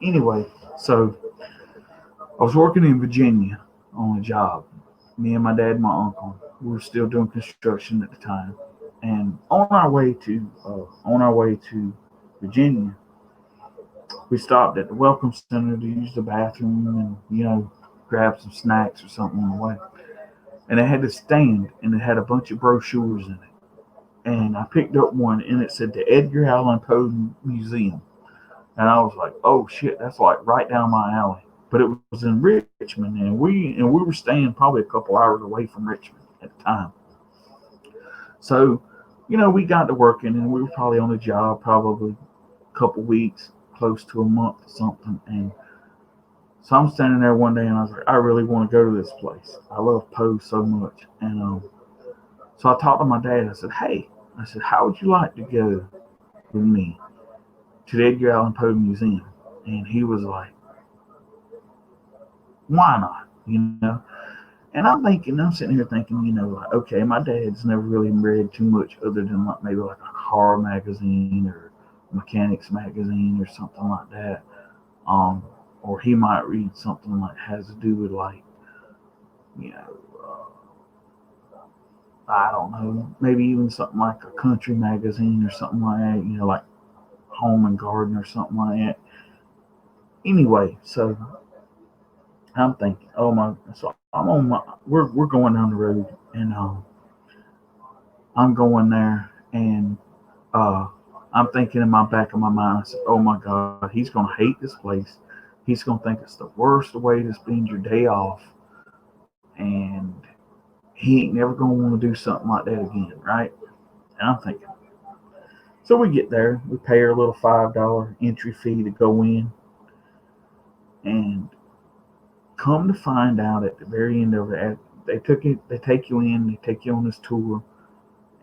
Anyway, so I was working in Virginia on a job. Me and my dad and my uncle. We were still doing construction at the time, and on our way to Virginia, we stopped at the welcome center to use the bathroom and grab some snacks or something on the way. And it had a stand and it had a bunch of brochures in it. And I picked up one and it said the Edgar Allan Poe Museum. And I was like, oh shit, that's like right down my alley. But it was in Richmond, and we were staying probably a couple hours away from Richmond at the time. So, we got to working, and we were probably on the job probably a couple weeks, close to a month or something. And so I'm standing there one day, and I was like, I really want to go to this place. I love Poe so much, and so I talked to my dad. I said, hey, I said, how would you like to go with me to the Edgar Allan Poe Museum? And he was like, why not? And I'm sitting here thinking, like, okay, my dad's never really read too much other than like maybe like a car magazine or mechanics magazine or something like that. Um, or he might read something like has to do with like, you know, I don't know, maybe even something like a country magazine or something like that, like Home and Garden or something like that. Anyway, so I'm thinking, oh my, so I'm on my, we're going down the road, and I'm going there, and uh, I'm thinking in my back of my mind, I said, oh my God, he's gonna hate this place. He's gonna think it's the worst way to spend your day off, and he ain't never gonna want to do something like that again, right? And I'm thinking, so we get there, we pay our little $5 entry fee to go in, and come to find out at the very end of it, they take you in, they take you on this tour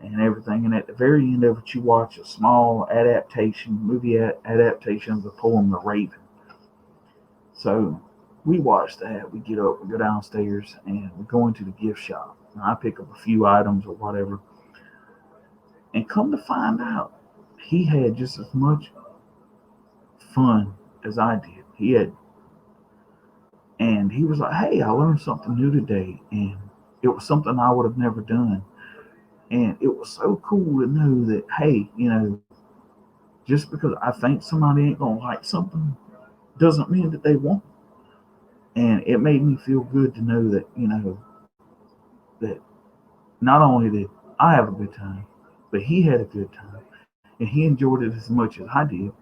and everything, and at the very end of it, you watch a small adaptation of the poem The Raven. So we watch that, we get up, we go downstairs, and we go into the gift shop. And I pick up a few items or whatever, and come to find out, he had just as much fun as I did. And he was like, "Hey, I learned something new today," and it was something I would have never done. And it was so cool to know that, hey, just because I think somebody ain't gonna like something doesn't mean that they won't. And it made me feel good to know that, that not only did I have a good time, but he had a good time, and he enjoyed it as much as I did.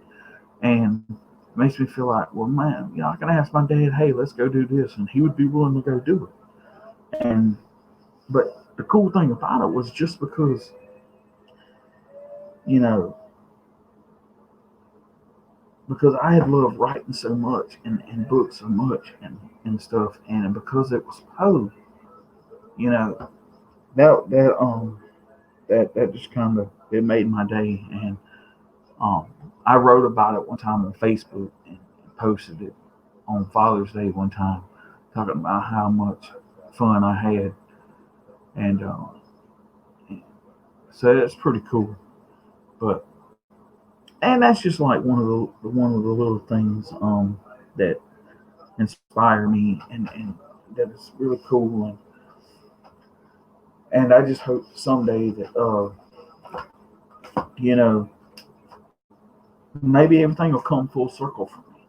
And it makes me feel like, well, man, I can ask my dad, hey, let's go do this, and he would be willing to go do it. And but the cool thing about it was just because, you know, because I had loved writing so much and books so much and stuff, and because it was Poe, you know, that just kind of it made my day, and um, I wrote about it one time on Facebook and posted it on Father's Day one time, talking about how much fun I had, and so that's pretty cool. But and that's just like one of the little things that inspire me, and that is really cool, and I just hope someday that you know maybe everything will come full circle for me,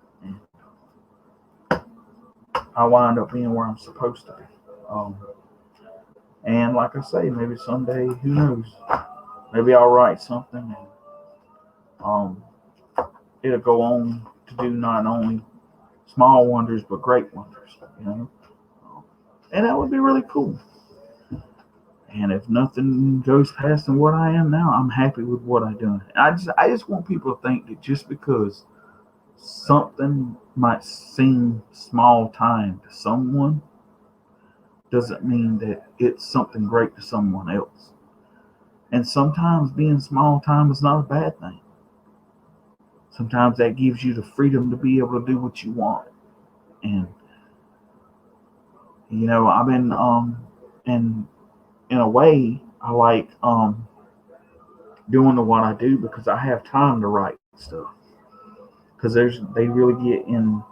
and I wind up being where I'm supposed to be. Um, and like I say, maybe someday, who knows? Maybe I'll write something, and um, it'll go on to do not only small wonders but great wonders. You know, and that would be really cool. And if nothing goes past than what I am now, I'm happy with what I'm doing. I just want people to think that just because something might seem small time to someone doesn't mean that it's something great to someone else. And sometimes being small time is not a bad thing. Sometimes that gives you the freedom to be able to do what you want. And I've been and in a way I like doing what I do because I have time to write stuff. Because I really get in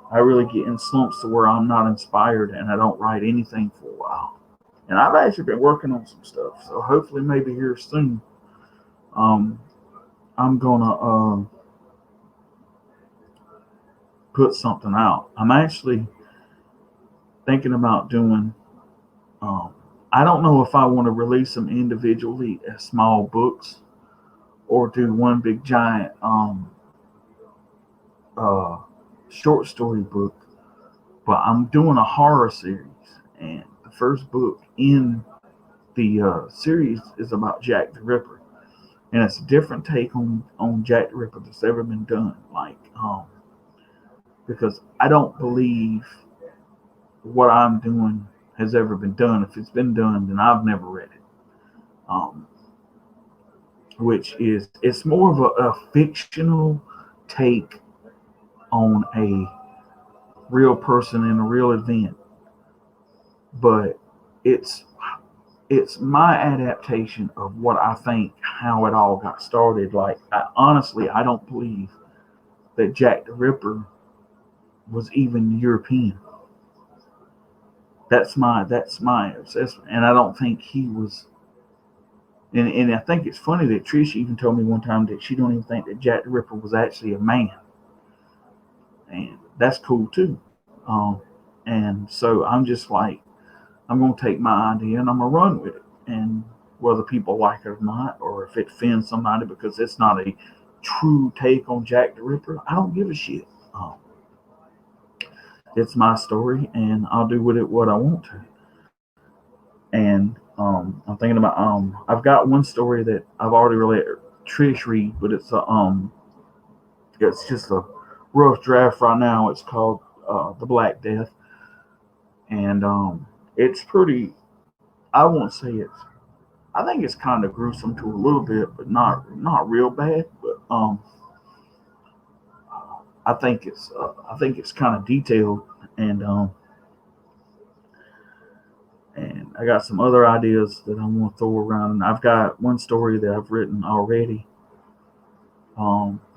slumps to where I'm not inspired and I don't write anything for a while. And I've actually been working on some stuff, so hopefully maybe here soon, um, I'm gonna put something out. I'm actually thinking about doing. Um, I don't know if I want to release them individually as small books or do one big giant uh, short story book. But I'm doing a horror series, and the first book in the series is about Jack the Ripper, and it's a different take on Jack the Ripper that's ever been done. Because I don't believe what I'm doing has ever been done. If it's been done, then I've never read it. Um, which is it's more of a fictional take on a real person and a real event, but it's it's my adaptation of what I think how it all got started. Like honestly, I don't believe that Jack the Ripper was even European. That's my assessment, and I don't think he was. And I think it's funny that Trish even told me one time that she don't even think that Jack the Ripper was actually a man, and that's cool too. And so I'm just like, I'm gonna take my idea and I'm gonna run with it, and whether people like it or not, or if it offends somebody because it's not a true take on Jack the Ripper, I don't give a shit. It's my story, and I'll do with it what I want to. And I'm thinking about I've got one story that I've already let Trish read, but it's just a rough draft right now. It's called The Black Death, and it's pretty. I won't say it's. I think it's kind of gruesome to a little bit, but not real bad. But I think it's kind of detailed, and and I got some other ideas that I'm gonna throw around. And I've got one story that I've written already.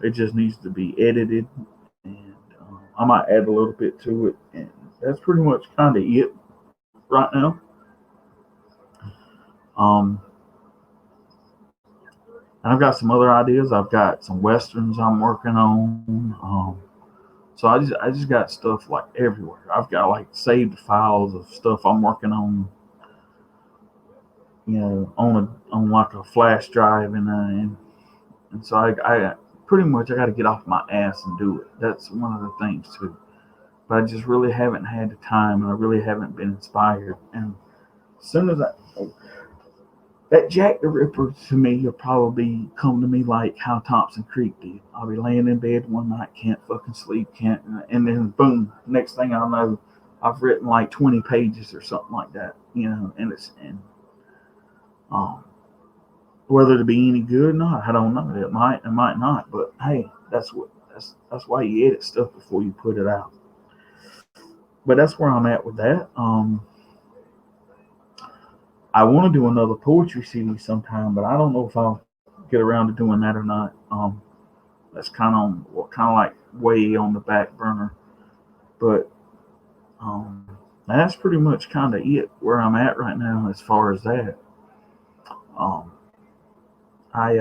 It just needs to be edited, and I might add a little bit to it, and that's pretty much kind of it right now. Um, and I've got some other ideas. I've got some westerns I'm working on. So I just got stuff like everywhere. I've got like saved files of stuff I'm working on, on like a flash drive, and so I pretty much I got to get off my ass and do it. That's one of the things too. But I just really haven't had the time, and I really haven't been inspired. And as soon as that Jack the Ripper to me will probably come to me like how Thompson Creek did. I'll be laying in bed one night, can't fucking sleep, can't, and then boom, next thing I know, I've written like 20 pages or something like that, and um, whether to be any good or not, I don't know. It might not, but hey, that's why you edit stuff before you put it out. But that's where I'm at with that. I want to do another poetry series sometime, but I don't know if I'll get around to doing that or not. That's kind of like way on the back burner. But that's pretty much kind of it where I'm at right now as far as that. Um, I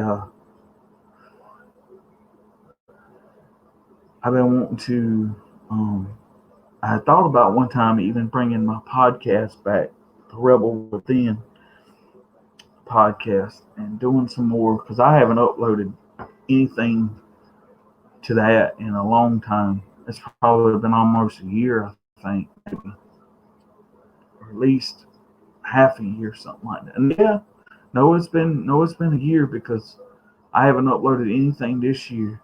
I've been wanting to. I thought about one time even bringing my podcast back, the Rebel Within podcast, and doing some more because I haven't uploaded anything to that in a long time. It's probably been almost a year, I think, maybe, or at least half a year, something like that. And yeah, it's been a year because I haven't uploaded anything this year,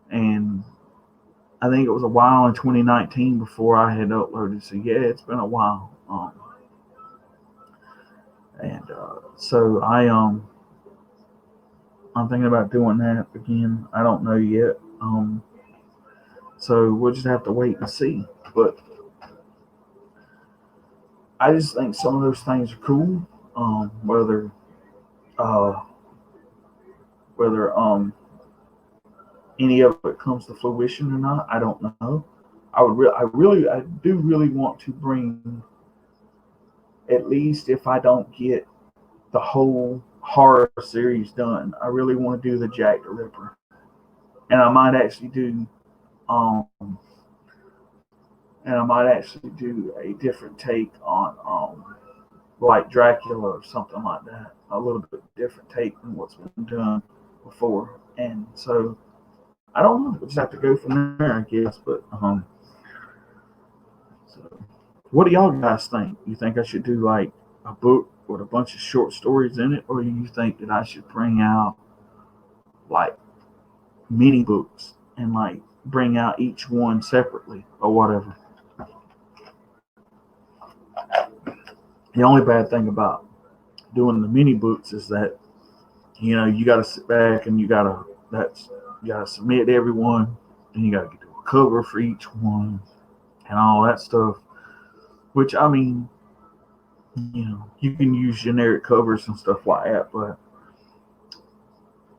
and I think it was a while in 2019 before I had uploaded. So yeah, it's been a while. And so I'm thinking about doing that again. I don't know yet. So we'll just have to wait and see. But I just think some of those things are cool. Uh, whether any of it comes to fruition or not, I don't know. I do really want to bring, at least if I don't get the whole horror series done, I really want to do the Jack the Ripper, and I might actually do, um, a different take on, like Dracula or something like that, a little bit different take than what's been done before, and so I don't know. We'll just have to go from there, I guess. But so, what do y'all guys think? You think I should do like a book with a bunch of short stories in it, or do you think that I should bring out like mini books and like bring out each one separately or whatever? The only bad thing about doing the mini books is that you got to sit back and you got to submit everyone, and you got to do a cover for each one and all that stuff. Which I mean, you can use generic covers and stuff like that, but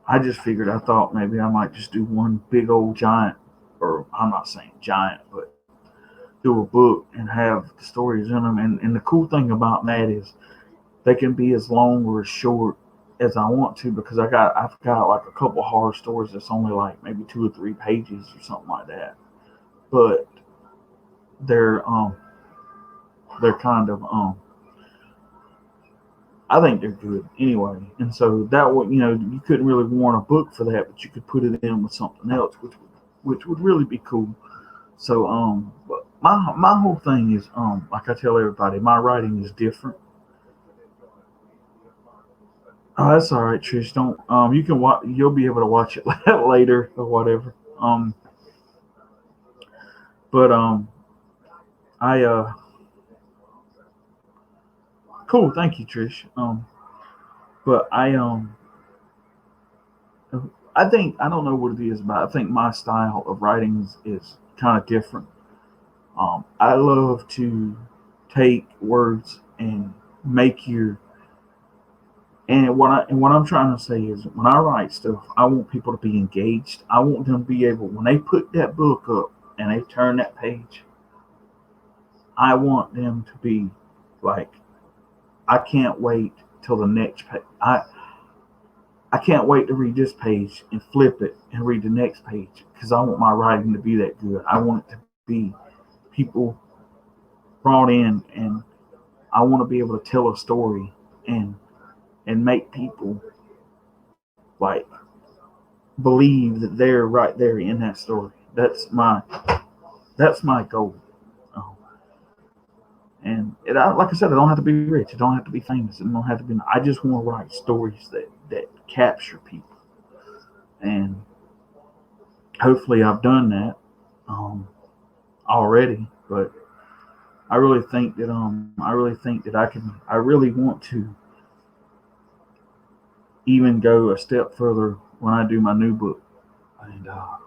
I thought maybe I might just do one big old giant, or I'm not saying giant, but do a book and have the stories in them. And the cool thing about that is they can be as long or as short as I want to, because I've got like a couple horror stories that's only like maybe 2 or 3 pages or something like that. But they're they're kind of I think they're good anyway. And so that would, you couldn't really warrant a book for that, but you could put it in with something else, which would really be cool. So but my whole thing is like I tell everybody, my writing is different. Oh, that's all right, Trish. Don't you can watch. You'll be able to watch it later or whatever. But I cool. Thank you, Trish. But I think I don't know what it is, but I think my style of writing is kind of different. I love to take words and make your and what I'm trying to say is when I write stuff, I want people to be engaged. I want them to be able when they put that book up and they turn that page, I want them to be like, I can't wait till the next page. I can't wait to read this page and flip it and read the next page because I want my writing to be that good. I want it to be people brought in, and I want to be able to tell a story and make people like believe that they're right there in that story. That's my goal. Um, and like I said, it don't have to be rich. It don't have to be famous. It don't have to be. I just want to write stories that capture people, and hopefully I've done that um, already. But I really think that I can. I really want to even go a step further when I do my new book, and I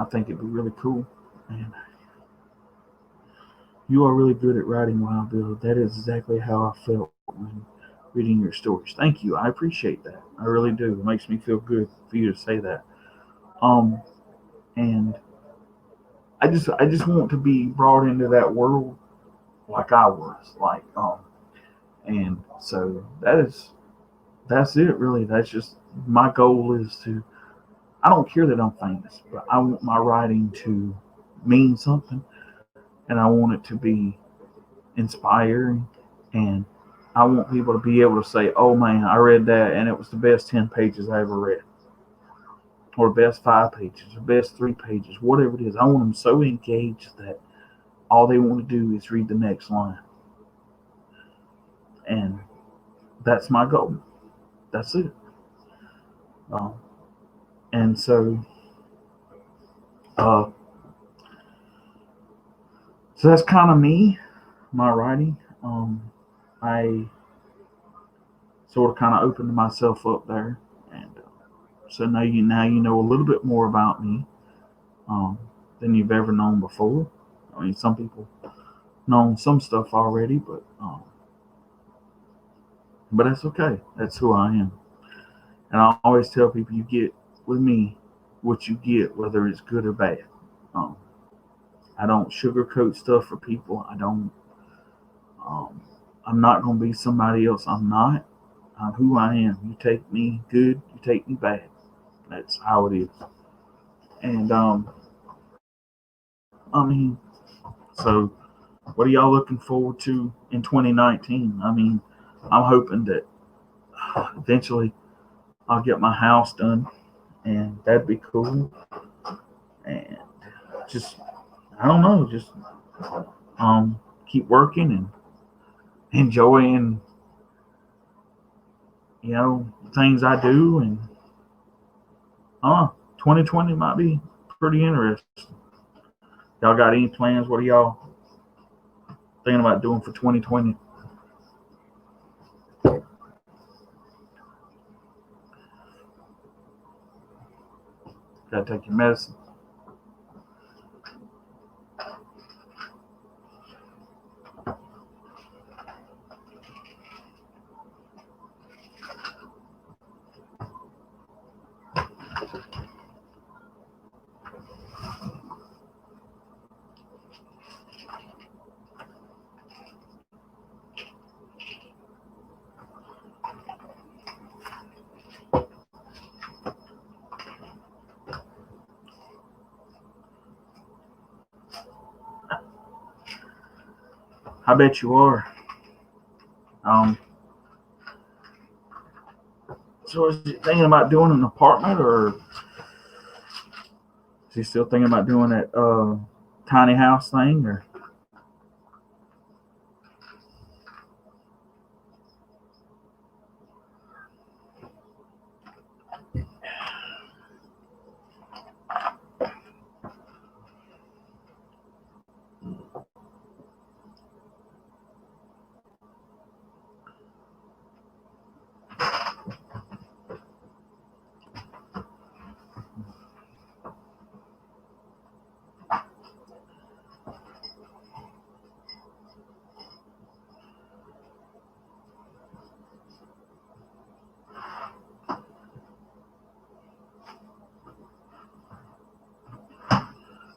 think it'd be really cool. And you are really good at writing, Wild Bill. That is exactly how I felt when reading your stories. Thank you. I appreciate that. I really do. It makes me feel good for you to say that. Um, and I just want to be brought into that world like I was, and so that's it really. That's just my goal is to. I don't care that I'm famous, but I want my writing to mean something, and I want it to be inspiring, and I want people to be able to say, "Oh man, I read that, and it was the best 10 pages I ever read, or best 5 pages, or best 3 pages, whatever it is." I want them so engaged that all they want to do is read the next line, and that's my goal. That's it. Um, and uh, so that's kind of me, my writing. I sort of kind of opened myself up there, and so now you know a little bit more about me um, than you've ever known before. I mean, some people know some stuff already, but that's okay. That's who I am, and I always tell people you get with me what you get, whether it's good or bad. Um, I don't sugarcoat stuff for people. I don't. Um, I'm not going to be somebody else. I'm not. I'm who I am. You take me good, you take me bad. That's how it is. And I mean, so what are y'all looking forward to in 2019? I mean, I'm hoping that eventually I'll get my house done, and that'd be cool. And just I don't know, just keep working and enjoying things I do, and 2020 might be pretty interesting. Y'all got any plans? What are y'all thinking about doing for 2020? Gotta take your medicine. I bet you are. So is he thinking about doing an apartment, or is he still thinking about doing that tiny house thing? Or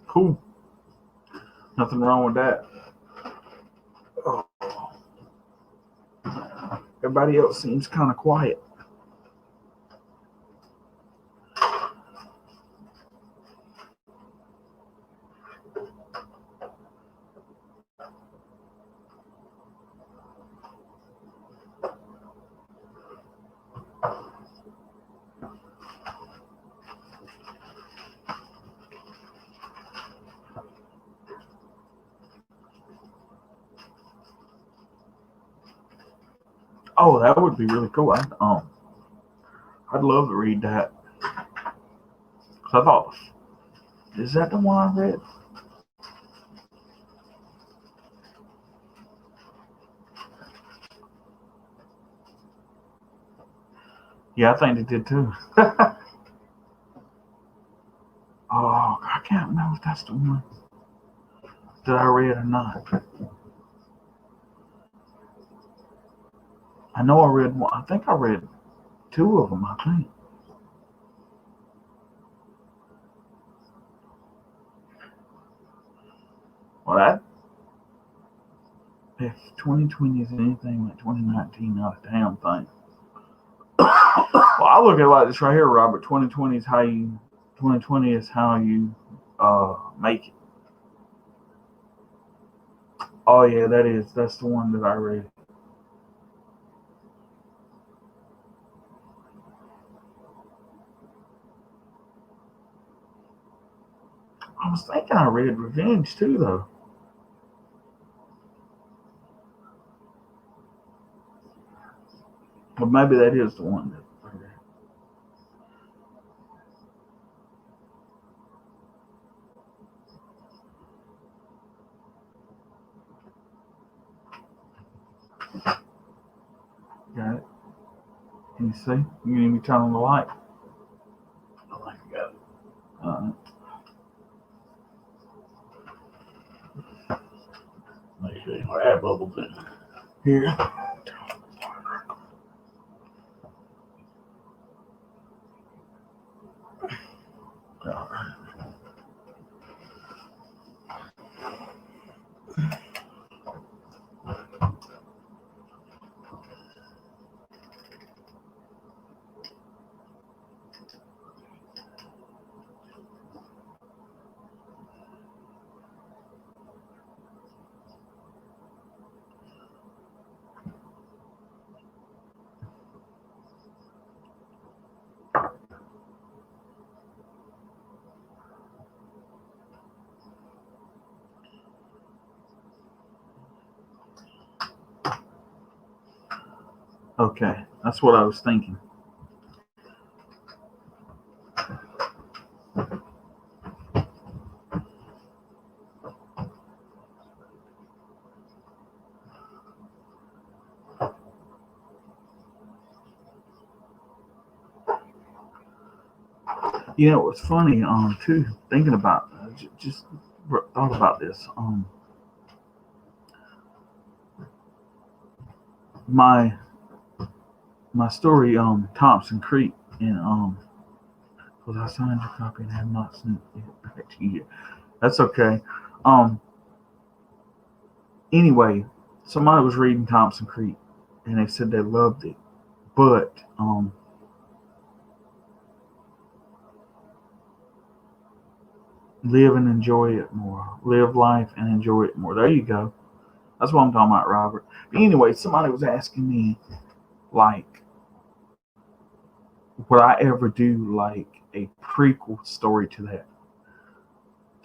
cool, nothing wrong with that. Oh, everybody else seems kind of quiet. Oh, that would be really cool. I'd love to read that. 'Cause I thought, is that the one I read? Yeah, I think they did too. Oh, I can't remember if that's the one that I read or not. I know I read one. I think I read two of them. I think. Well, that if 2020 is anything like 2019, not a damn thing. Well, I look at it like this right here, Robert. 2020 is how you. 2020 is how you make it. Oh yeah, that's the one that I read. I was thinking I read Revenge too, though. But maybe that is the one that I read. Got it. Can you see? You need me to turn on the light. I like to go. Uh, Make sure you don't air bubbles in. here. All right. Okay, that's what I was thinking. You know, it's funny, too, thinking about, just thought about this. My my story, Thompson Creek, and was I signed your copy and have not sent it back to you. That's okay. Um, anyway, somebody was reading Thompson Creek, and they said they loved it, but live and enjoy it more. Live life and enjoy it more. There you go. That's what I'm talking about, Robert. But anyway, somebody was asking me, like, would I ever do like a prequel story to that,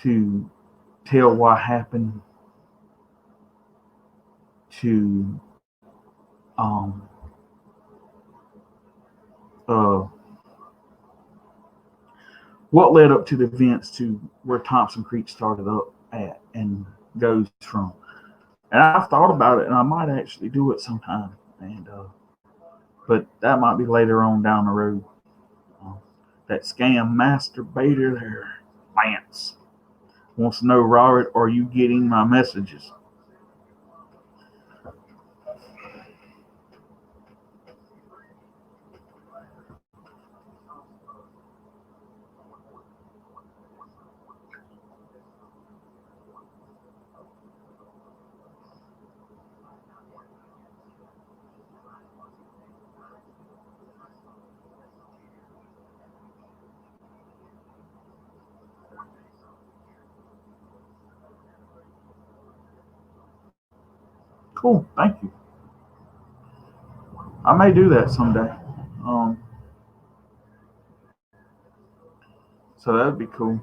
to tell what happened to um uh what led up to the events to where Thompson Creek started up at and goes from. And I've thought about it, and I might actually do it sometime. And but that might be later on down the road. Uh, that scam masturbator there, Lance, wants to know, Robert, are you getting my messages? Cool, thank you. I may do that someday. Um, so that'd be cool.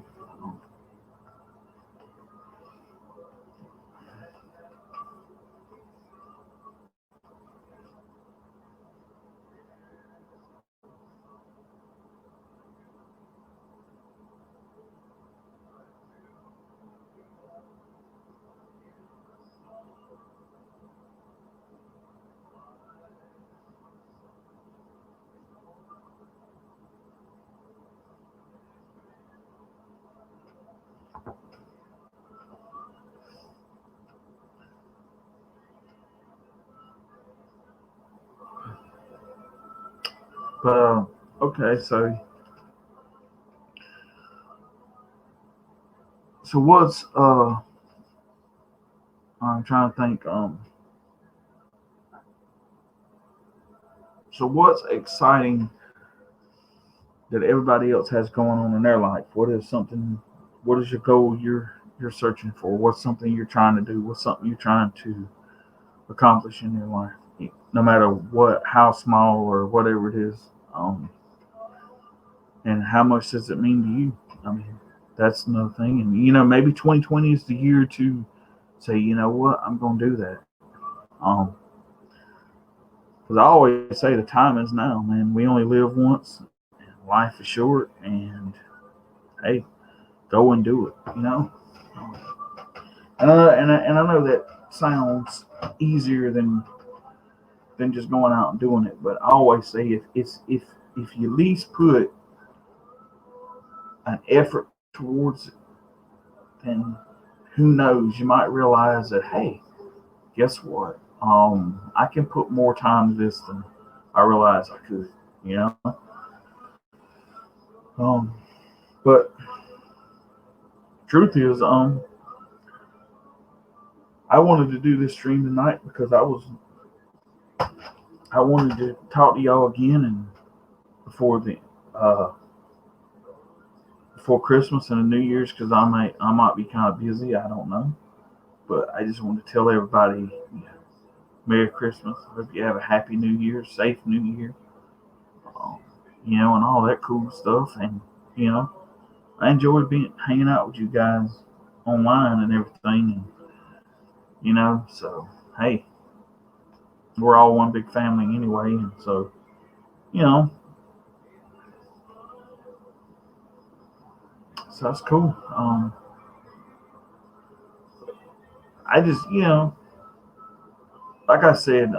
But okay, so what's I'm trying to think. So what's exciting that everybody else has going on in their life? What is something? What is your goal you're searching for? What's something you're trying to do? What's something you're trying to accomplish in your life? No matter what, how small or whatever it is, and how much does it mean to you? I mean, that's another thing. And maybe 2020 is the year to say, you know what, I'm going to do that. Um, because I always say the time is now, man. We only live once, and life is short, and hey, go and do it. Um, and I know that sounds easier than just going out and doing it, but I always say if you at least put an effort towards it, then who knows, you might realize that, hey, guess what? I can put more time to this than I realized I could. You know. Um, but truth is, I wanted to do this stream tonight because I wanted to talk to y'all again and before the uh before Christmas and the New Year's because I might be kind of busy. I don't know, but I just want to tell everybody, Merry Christmas. Hope you have a happy New Year, safe New Year, um, and all that cool stuff. And you know, I enjoyed being hanging out with you guys online and everything. And so hey, we're all one big family anyway, and so you know, so that's cool. I just like I said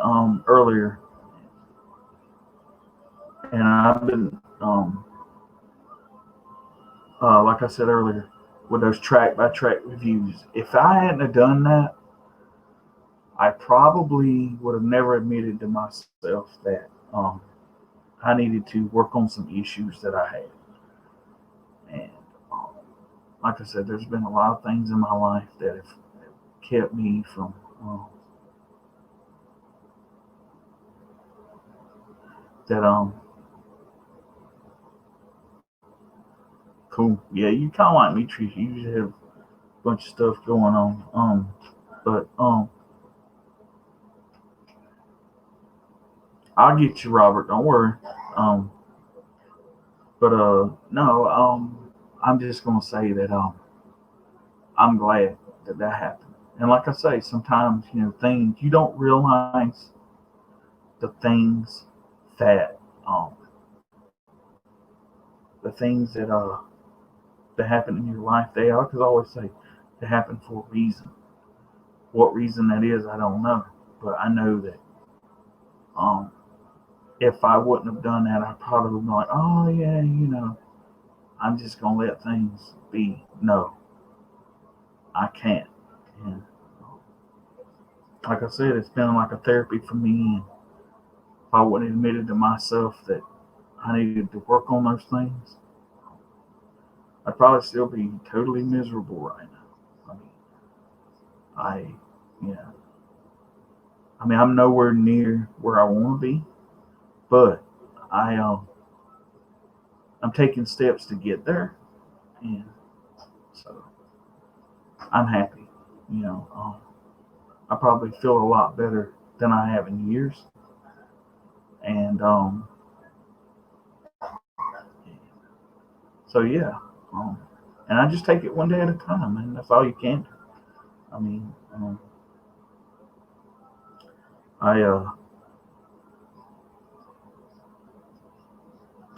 earlier, and I've been like I said earlier with those track by track reviews. If I hadn't have done that, I probably would have never admitted to myself that I needed to work on some issues that I had. And um, like I said, there's been a lot of things in my life that have kept me from that. Cool. Yeah, you kind of like me, Trish. You usually have a bunch of stuff going on. But I'll get you, Robert. Don't worry. Um, but no. I'm just gonna say that I'm glad that that happened. And like I say, sometimes things you don't realize the things that the things that happen in your life. They I could always say they happen for a reason. What reason that is, I don't know. But I know that um, if I wouldn't have done that, I probably would be like, oh yeah, I'm just gonna let things be. No, I can't. And like I said, it's been like a therapy for me. And if I wouldn't have admitted to myself that I needed to work on those things, I'd probably still be totally miserable right now. I mean, I, yeah, I mean, I'm nowhere near where I want to be, but I, I'm taking steps to get there, and so I'm happy. You know, I probably feel a lot better than I have in years, and so yeah, um, and I just take it one day at a time, and that's all you can do. I mean, I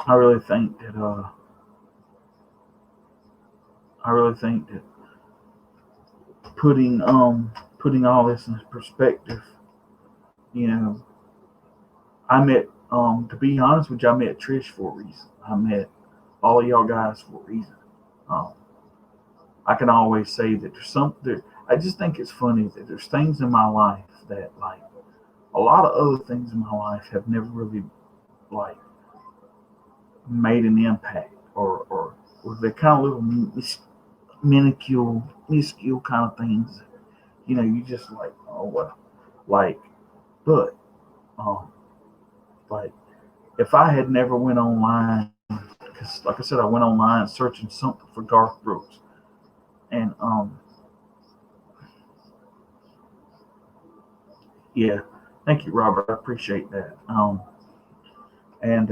I really think that I really think that putting all this in perspective, you know, I met to be honest with you, I met Trish for a reason. I met all of y'all guys for a reason. Um, I can always say that there's something. I just think it's funny that there's things in my life that like a lot of other things in my life have never really like made an impact or the kind of little minuscule kind of things. You just like, oh well, like, but um, like if I had never went online, because like I said, I went online searching something for Garth Brooks, and yeah, thank you, Robert. I appreciate that. And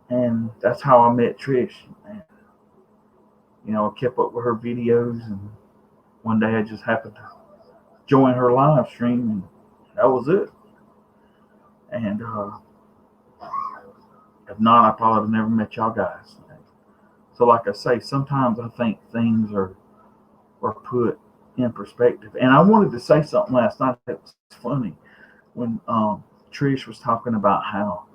and that's how I met Trish. And I kept up with her videos, and one day I just happened to join her live stream, and that was it. And if not, I probably would have never met y'all guys. So, like I say, sometimes I think things are put in perspective. And I wanted to say something last night that was funny when Trish was talking about how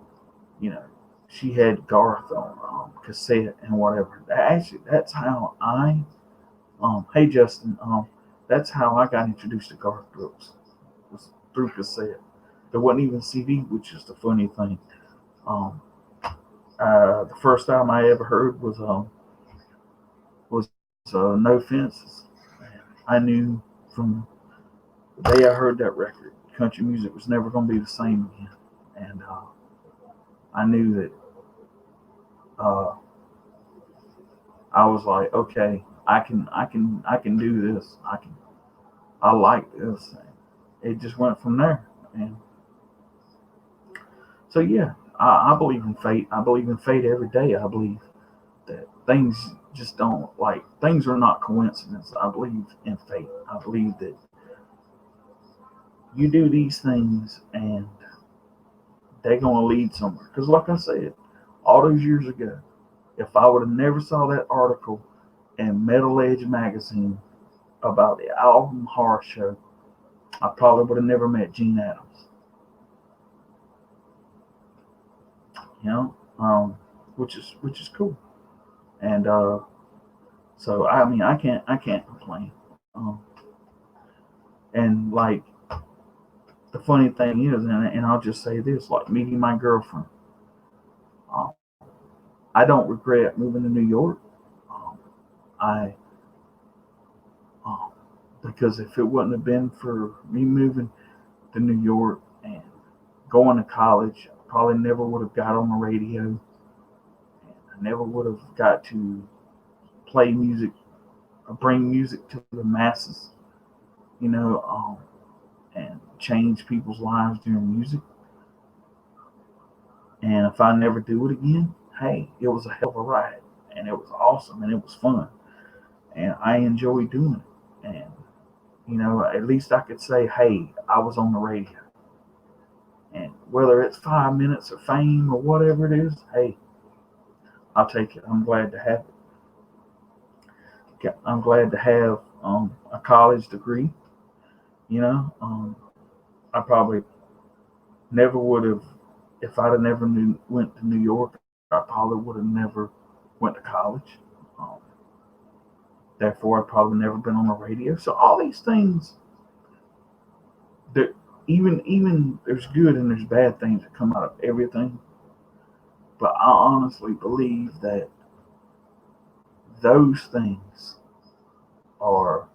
you know she had Garth on cassette and whatever. Actually, that's how I hey Justin, that's how I got introduced to Garth Brooks was through cassette. There wasn't even CD, which is the funny thing. Um, the first time I ever heard was No Fences. I knew from the day I heard that record, country music was never going to be the same again, and I knew that uh, I was like, okay, I can do this. I like this. And it just went from there, and so yeah, I believe in fate. I believe in fate every day. I believe that things just don't like things are not coincidence. I believe in fate. I believe that you do these things and they're gonna lead somewhere. Because like I said, all those years ago, if I would have never saw that article in Metal Edge magazine about the album Horror Show, I probably would have never met Gene Adams. You know, which is cool. And so I mean I can't complain. And like the funny thing is, and I'll just say this: like meeting my girlfriend, um, I don't regret moving to New York. Um, I um, because if it wouldn't have been for me moving to New York and going to college, I probably never would have got on the radio. And I never would have got to play music or bring music to the masses. You know, and change people's lives during music. And if I never do it again, hey, it was a hell of a ride, and it was awesome, and it was fun, and I enjoy doing it. And at least I could say, hey, I was on the radio. And whether it's 5 minutes of fame or whatever it is, hey, I'll take it. I'm glad to have it. I'm glad to have a college degree. I probably never would have, if I'd have never went to New York, I probably would have never went to college. Um, Therefore, I've probably never been on the radio. So all these things, that even there's good and there's bad things that come out of everything. But I honestly believe that those things are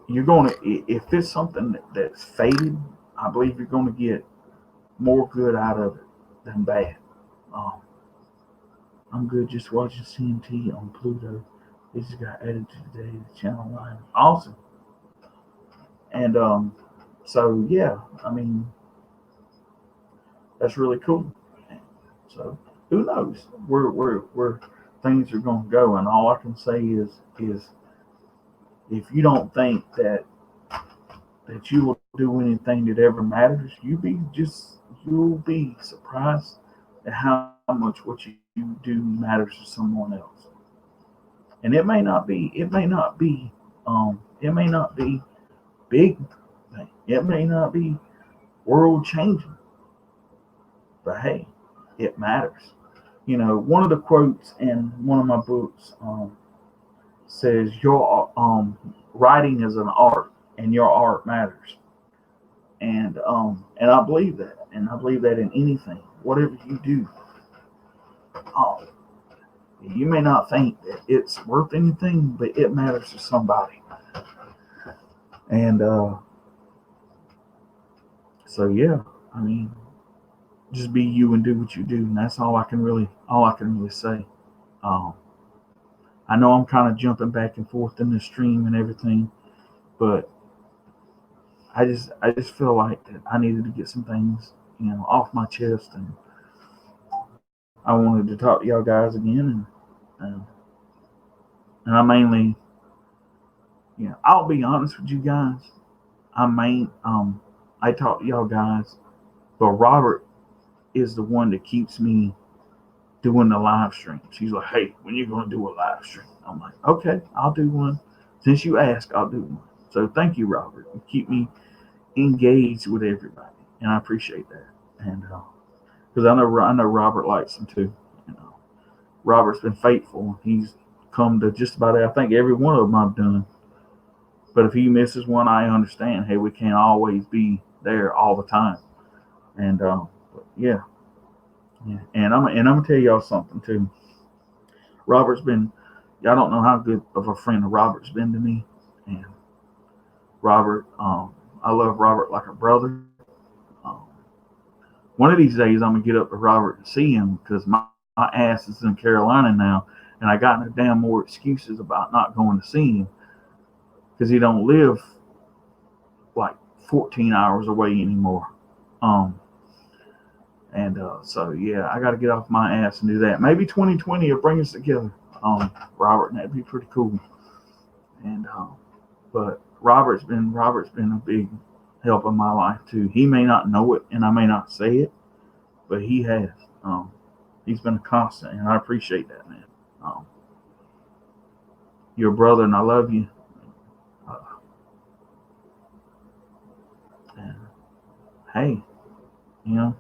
you're going to if it's something that's faded, I believe you're going to get more good out of it than bad. Um, I'm good just watching CMT on Pluto. This just got added to today to Channel 9. Awesome. And so yeah, I mean that's really cool. So who knows where things are going to go? And all I can say is if you don't think that you will do anything that ever matters, you'll be surprised at how much what you do matters to someone else. And it may not be big thing. It may not be world changing, but hey, it matters. One of the quotes in one of my books says your writing is an art, and your art matters. And I believe that, and I believe that in anything, whatever you do, um, you may not think that it's worth anything, but it matters to somebody. And so yeah, I mean, just be you and do what you do, and that's all I can really say. Um, I know I'm kind of jumping back and forth in the stream and everything, but I just feel like that I needed to get some things off my chest, and I wanted to talk to y'all guys again, uh, and I mainly, I'll be honest with you guys. I talk to y'all guys, but Robert is the one that keeps me doing the live streams. He's like, hey, when you gonna do a live stream? I'm like, okay, I'll do one. Since you asked, I'll do one. So thank you, Robert. You keep me engaged with everybody, and I appreciate that. And because I know Robert likes them too. You know, Robert's been faithful. He's come to just about I think every one of them I've done. But if he misses one, I understand. Hey, we can't always be there all the time. And yeah, yeah. And I'm gonna tell y'all something too. Robert's been. I don't know how good of a friend Robert's been to me. And Robert, I love Robert like a brother. Um, One of these days, I'm gonna get up to Robert and see him because my ass is in Carolina now, and I got no damn more excuses about not going to see him because he don't live like 14 hours away anymore. Um, and so yeah, I got to get off my ass and do that. Maybe 2020 will bring us together, Robert, and that'd be pretty cool. And but Robert's been a big help in my life too. He may not know it, and I may not say it, but he has. Um, he's been a constant, and I appreciate that, man. Um, you're a brother, and I love you. Uh, and hey, you know,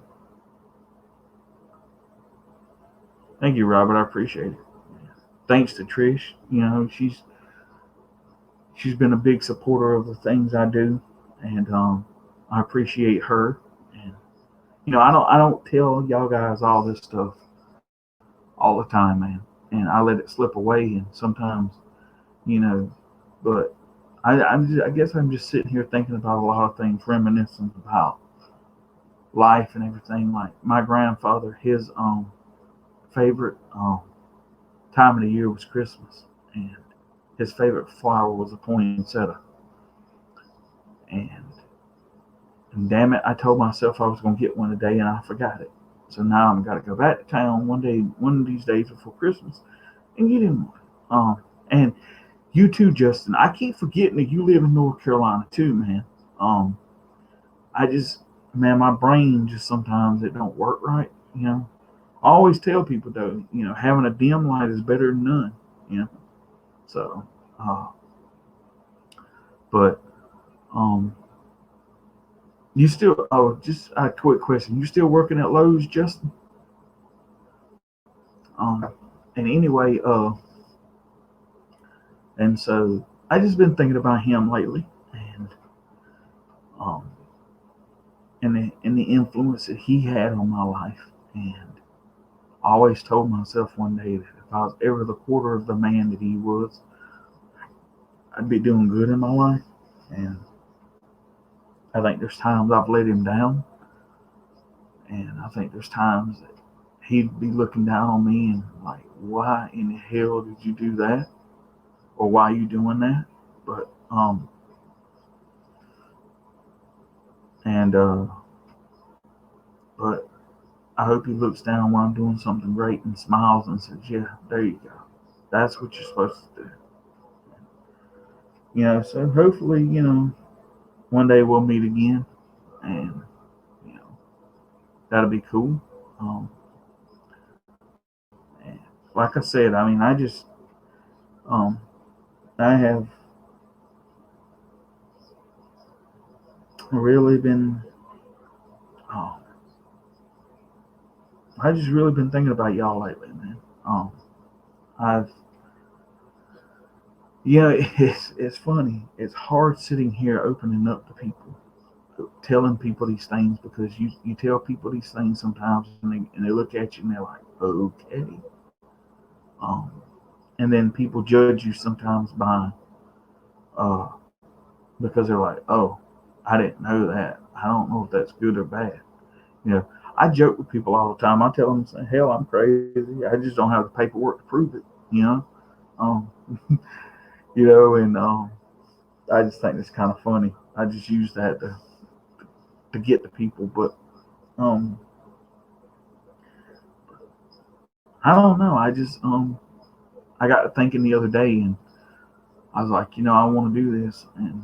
thank you, Robert. I appreciate it. Thanks to Trish. She's been a big supporter of the things I do, and I appreciate her. And I don't tell y'all guys all this stuff all the time, man, and I let it slip away, and sometimes you know, but I guess I'm just sitting here thinking about a lot of things, reminiscing about life and everything. Like my grandfather, his favorite time of the year was Christmas, and his favorite flower was a poinsettia. And, and damn it, I told myself I was going to get one today, and I forgot it. So now I'm got to go back to town one of these days before Christmas, and get him one. And you too, Justin. I keep forgetting that you live in North Carolina too, man. Um, I just, man, my brain just sometimes it don't work right. I always tell people though, having a dim light is better than none. You know, so, uh, but um, you still? Oh, just a quick question. You still working at Lowe's, Justin? Um, and anyway, and so I just been thinking about him lately, and um, and the influence that he had on my life, and I always told myself one day that if I was ever the quarter of the man that he was, I'd be doing good in my life. And I think there's times I've let him down, and I think there's times that he'd be looking down on me and like, why in the hell did you do that? Or why are you doing that? But and but I hope he looks down when I'm doing something great and smiles and says, "Yeah, there you go. That's what you're supposed to do." So hopefully, one day we'll meet again, and you know, that'll be cool. Um, and like I said, I mean, um, I have really been, um, I just really been thinking about y'all lately, man. I've, it's funny. It's hard sitting here opening up to people, telling people these things because you tell people these things sometimes and they look at you and they're like, okay. Um, and then people judge you sometimes by, uh, because they're like, oh, I didn't know that. I don't know if that's good or bad. You know, I joke with people all the time. I tell them, hell, I'm crazy. I just don't have the paperwork to prove it. Um, and I just think it's kind of funny. I just use that to get to people, but um, I don't know. I got to thinking the other day, and I was like, I want to do this, and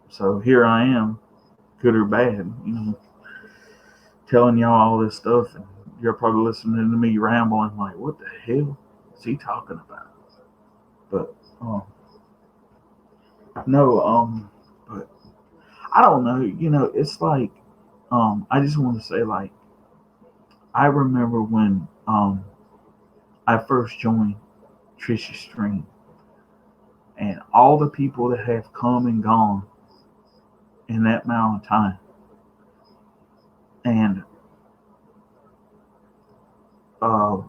so here I am, good or bad, telling y'all all this stuff, and you're probably listening to me rambling, like, what the hell is he talking about? But no, but I don't know. It's like, I just want to say, like, I remember when I first joined Trisha's Stream, and all the people that have come and gone in that amount of time, and uh,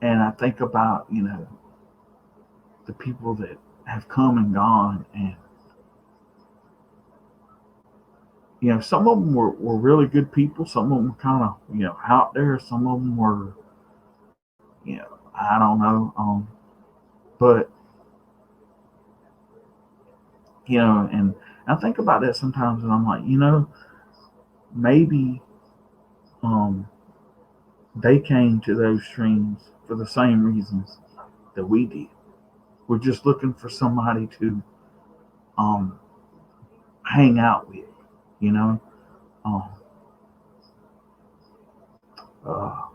and I think about the people that have come and gone, and some of them were really good people. Some of them were kind of out there. Some of them were I don't know. But and I think about that sometimes, and I'm like, maybe um they came to those streams for the same reasons that we did. We're just looking for somebody to um hang out with, you know. Um, uh,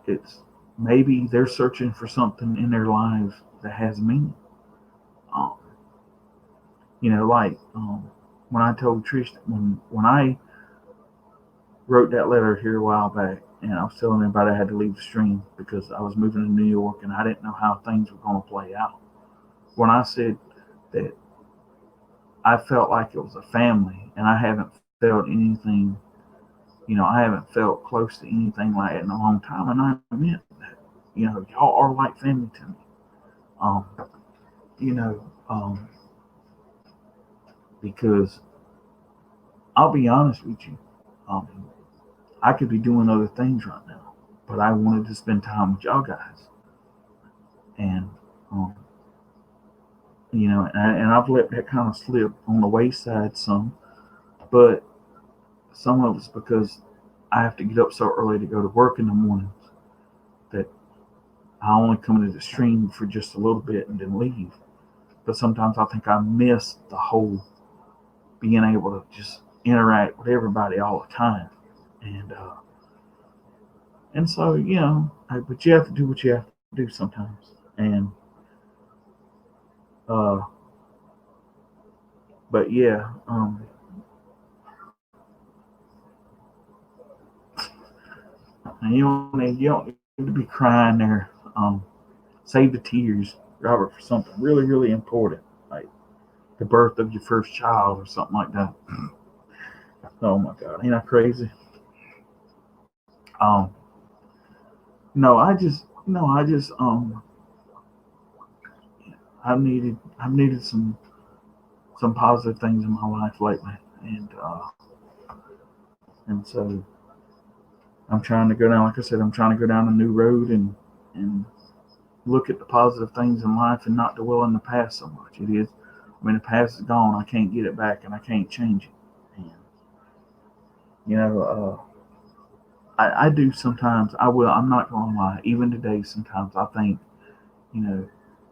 it's maybe they're searching for something in their lives that has meaning. Um, like when I told Trish when I wrote that letter here a while back, and I was telling everybody I had to leave the stream because I was moving to New York and I didn't know how things were going to play out. When I said that I felt like it was a family, and I haven't felt anything, I haven't felt close to anything like it in a long time, and I meant that. Y'all are like family to me. Um, you know, um, because I'll be honest with you, I could be doing other things right now, but I wanted to spend time with y'all guys, and um, and I've let that kind of slip on the wayside some, but some of it's because I have to get up so early to go to work in the mornings that I only come into the stream for just a little bit and then leave. But sometimes I think I miss the whole being able to just interact with everybody all the time. And so, but you have to do what you have to do sometimes. And uh, but yeah, and you don't need to be crying there. Save the tears, Robert, for something really, really important, like the birth of your first child or something like that. Oh my God, ain't that crazy? Um, no, I've needed some positive things in my life lately, and so I'm trying to go down. Like I said, I'm trying to go down a new road and look at the positive things in life and not dwell in the past so much. The past is gone. I can't get it back, and I can't change it. And you know, I do sometimes. I will. I'm not going to lie. Even today, sometimes I think, you know,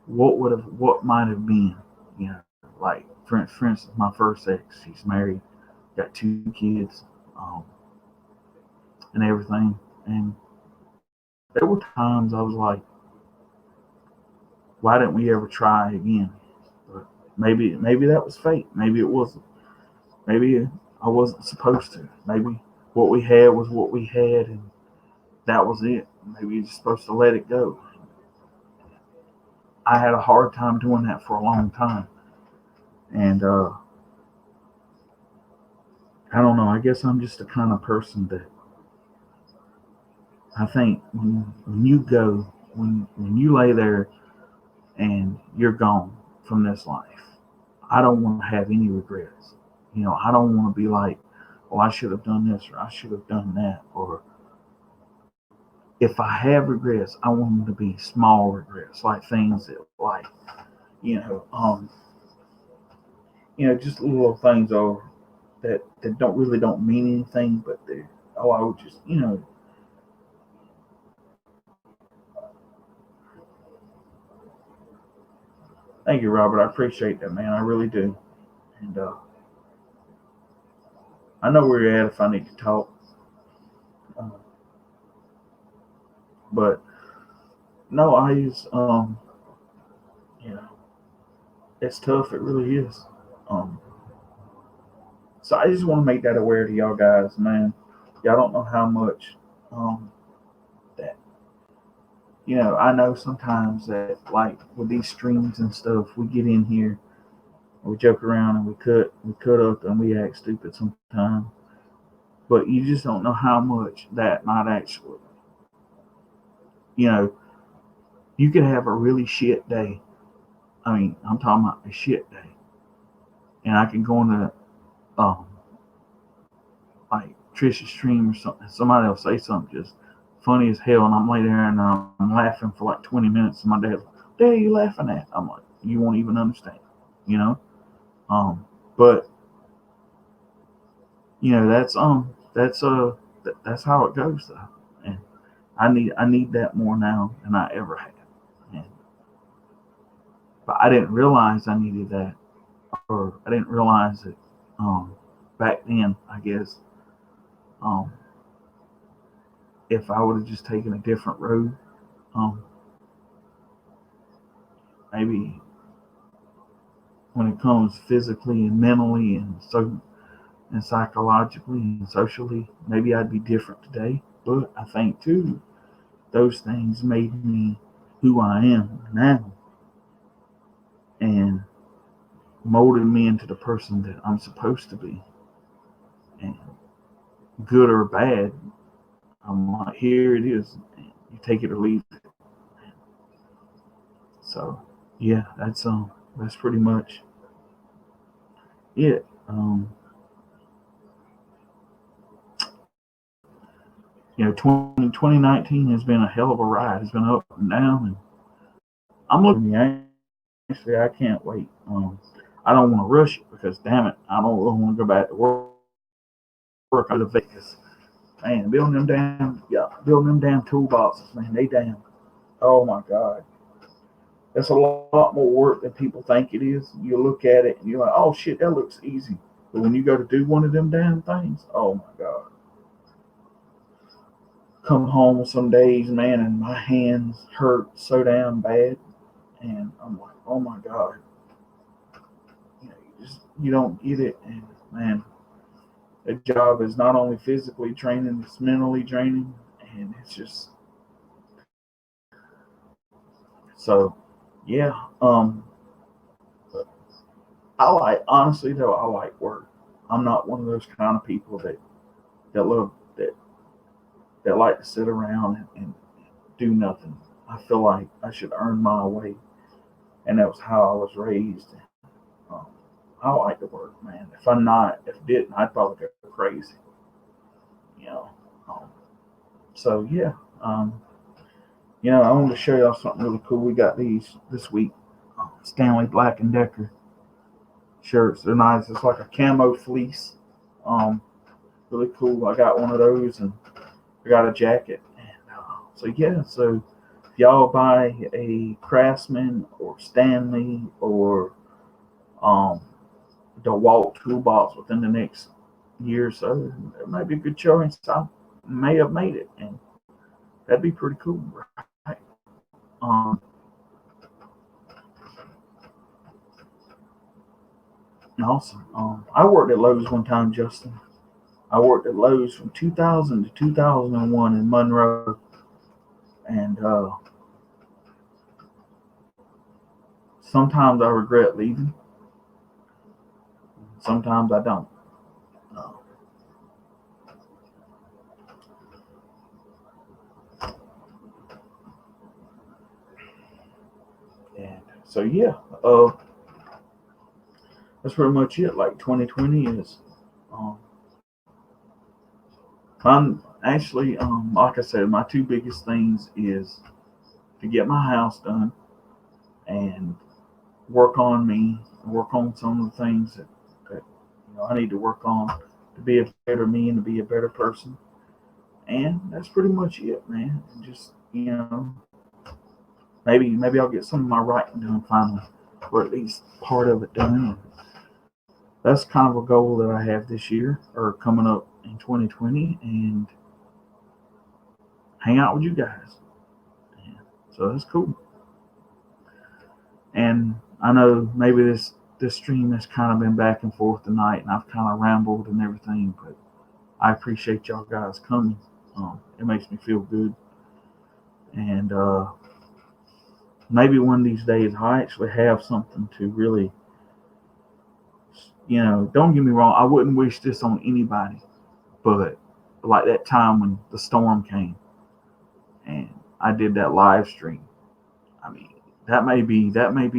what might have been. You know, like for instance, my first ex. She's married, got 2 kids, um, and everything. And there were times I was like, why didn't we ever try again? But maybe that was fate. Maybe it wasn't. Maybe I wasn't supposed to. Maybe what we had was what we had, and that was it. Maybe you're just supposed to let it go. I had a hard time doing that for a long time, and I don't know. I guess I'm just the kind of person that I think when you go, when you lay there and you're gone from this life, I don't want to have any regrets. I don't want to be like, oh, I should have done this or I should have done that. Or if I have regrets, I want them to be small regrets, like things that, like, you know, um, just little things or that don't mean anything, but they, oh, I would just, thank you, Robert. I appreciate that, man. I really do. And I know where you're at if I need to talk. Uh, but no, you know, it's tough. It really is. Um, so I just want to make that aware to y'all guys, man. Y'all don't know how much um, that, I know sometimes that, like, with these streams and stuff, we get in here, we joke around and we cut up and we act stupid sometimes. But you just don't know how much that might actually, you know, you could have a really shit day. I mean, I'm talking about a shit day, and I can go into um like Trisha's stream or something. Somebody will say something just funny as hell, and I'm laying there and I'm laughing for like 20 minutes. And my dad's like, "What are you laughing at?" I'm like, "You won't even understand," you know. But that's how it goes though, and I need that more now than I ever had. And, but I didn't realize I needed that, or I didn't realize it back then. I guess um, if I would have just taken a different road, um, maybe when it comes physically and mentally and psychologically and socially, maybe I'd be different today. But I think too, those things made me who I am now and molded me into the person that I'm supposed to be. And good or bad, I'm like, here it is. You take it or leave it. So yeah, that's pretty much it. 2019 has been a hell of a ride. It's been up and down, and I'm looking. Actually, I can't wait. I don't want to rush it because, damn it, I don't really want to go back to work. I go to Vegas Man, building them damn toolboxes, man, they damn. Oh my God, that's a lot more work than people think it is. You look at it and you're like, oh shit, that looks easy. But when you go to do one of them damn things, oh my God. Come home some days, man, and my hands hurt so damn bad, and I'm like, oh my God, you don't get it, and man, the job is not only physically draining, it's mentally draining, and it's just so, yeah. I like honestly though, I like work. I'm not one of those kind of people that love that like to sit around and do nothing. I feel like I should earn my way, and that was how I was raised. Um, I like to work, man. If I didn't, I'd probably go crazy, you know. Um, so yeah, um, I wanted to show y'all something really cool. We got these this week, Stanley Black and Decker shirts. They're nice. It's like a camo fleece. Um, really cool. I got one of those, and I got a jacket. And so yeah, so if y'all buy a Craftsman or Stanley or um, DeWalt toolbox within the next year or so, it might be a good choice. I may have made it, and that'd be pretty cool, right? Um, Awesome. I worked at Lowe's one time, Justin. I worked at Lowe's from 2000 to 2001 in Monroe, and sometimes I regret leaving. Sometimes I don't. Uh, and so yeah, that's pretty much it. Like 2020 is, um, I'm actually, like I said, my two biggest things is to get my house done and work on me, work on some of the things that I need to work on to be a better me and to be a better person. And that's pretty much it, man. And just maybe I'll get some of my writing done finally, or at least part of it done. That's kind of a goal that I have this year or coming up in 2020, and hang out with you guys. And so that's cool. And I know maybe this stream has kind of been back and forth tonight, and I've kind of rambled and everything, but I appreciate y'all guys coming. It makes me feel good, and maybe one of these days I actually have something to really, don't get me wrong, I wouldn't wish this on anybody, but like that time when the storm came and I did that live stream. I mean, that may be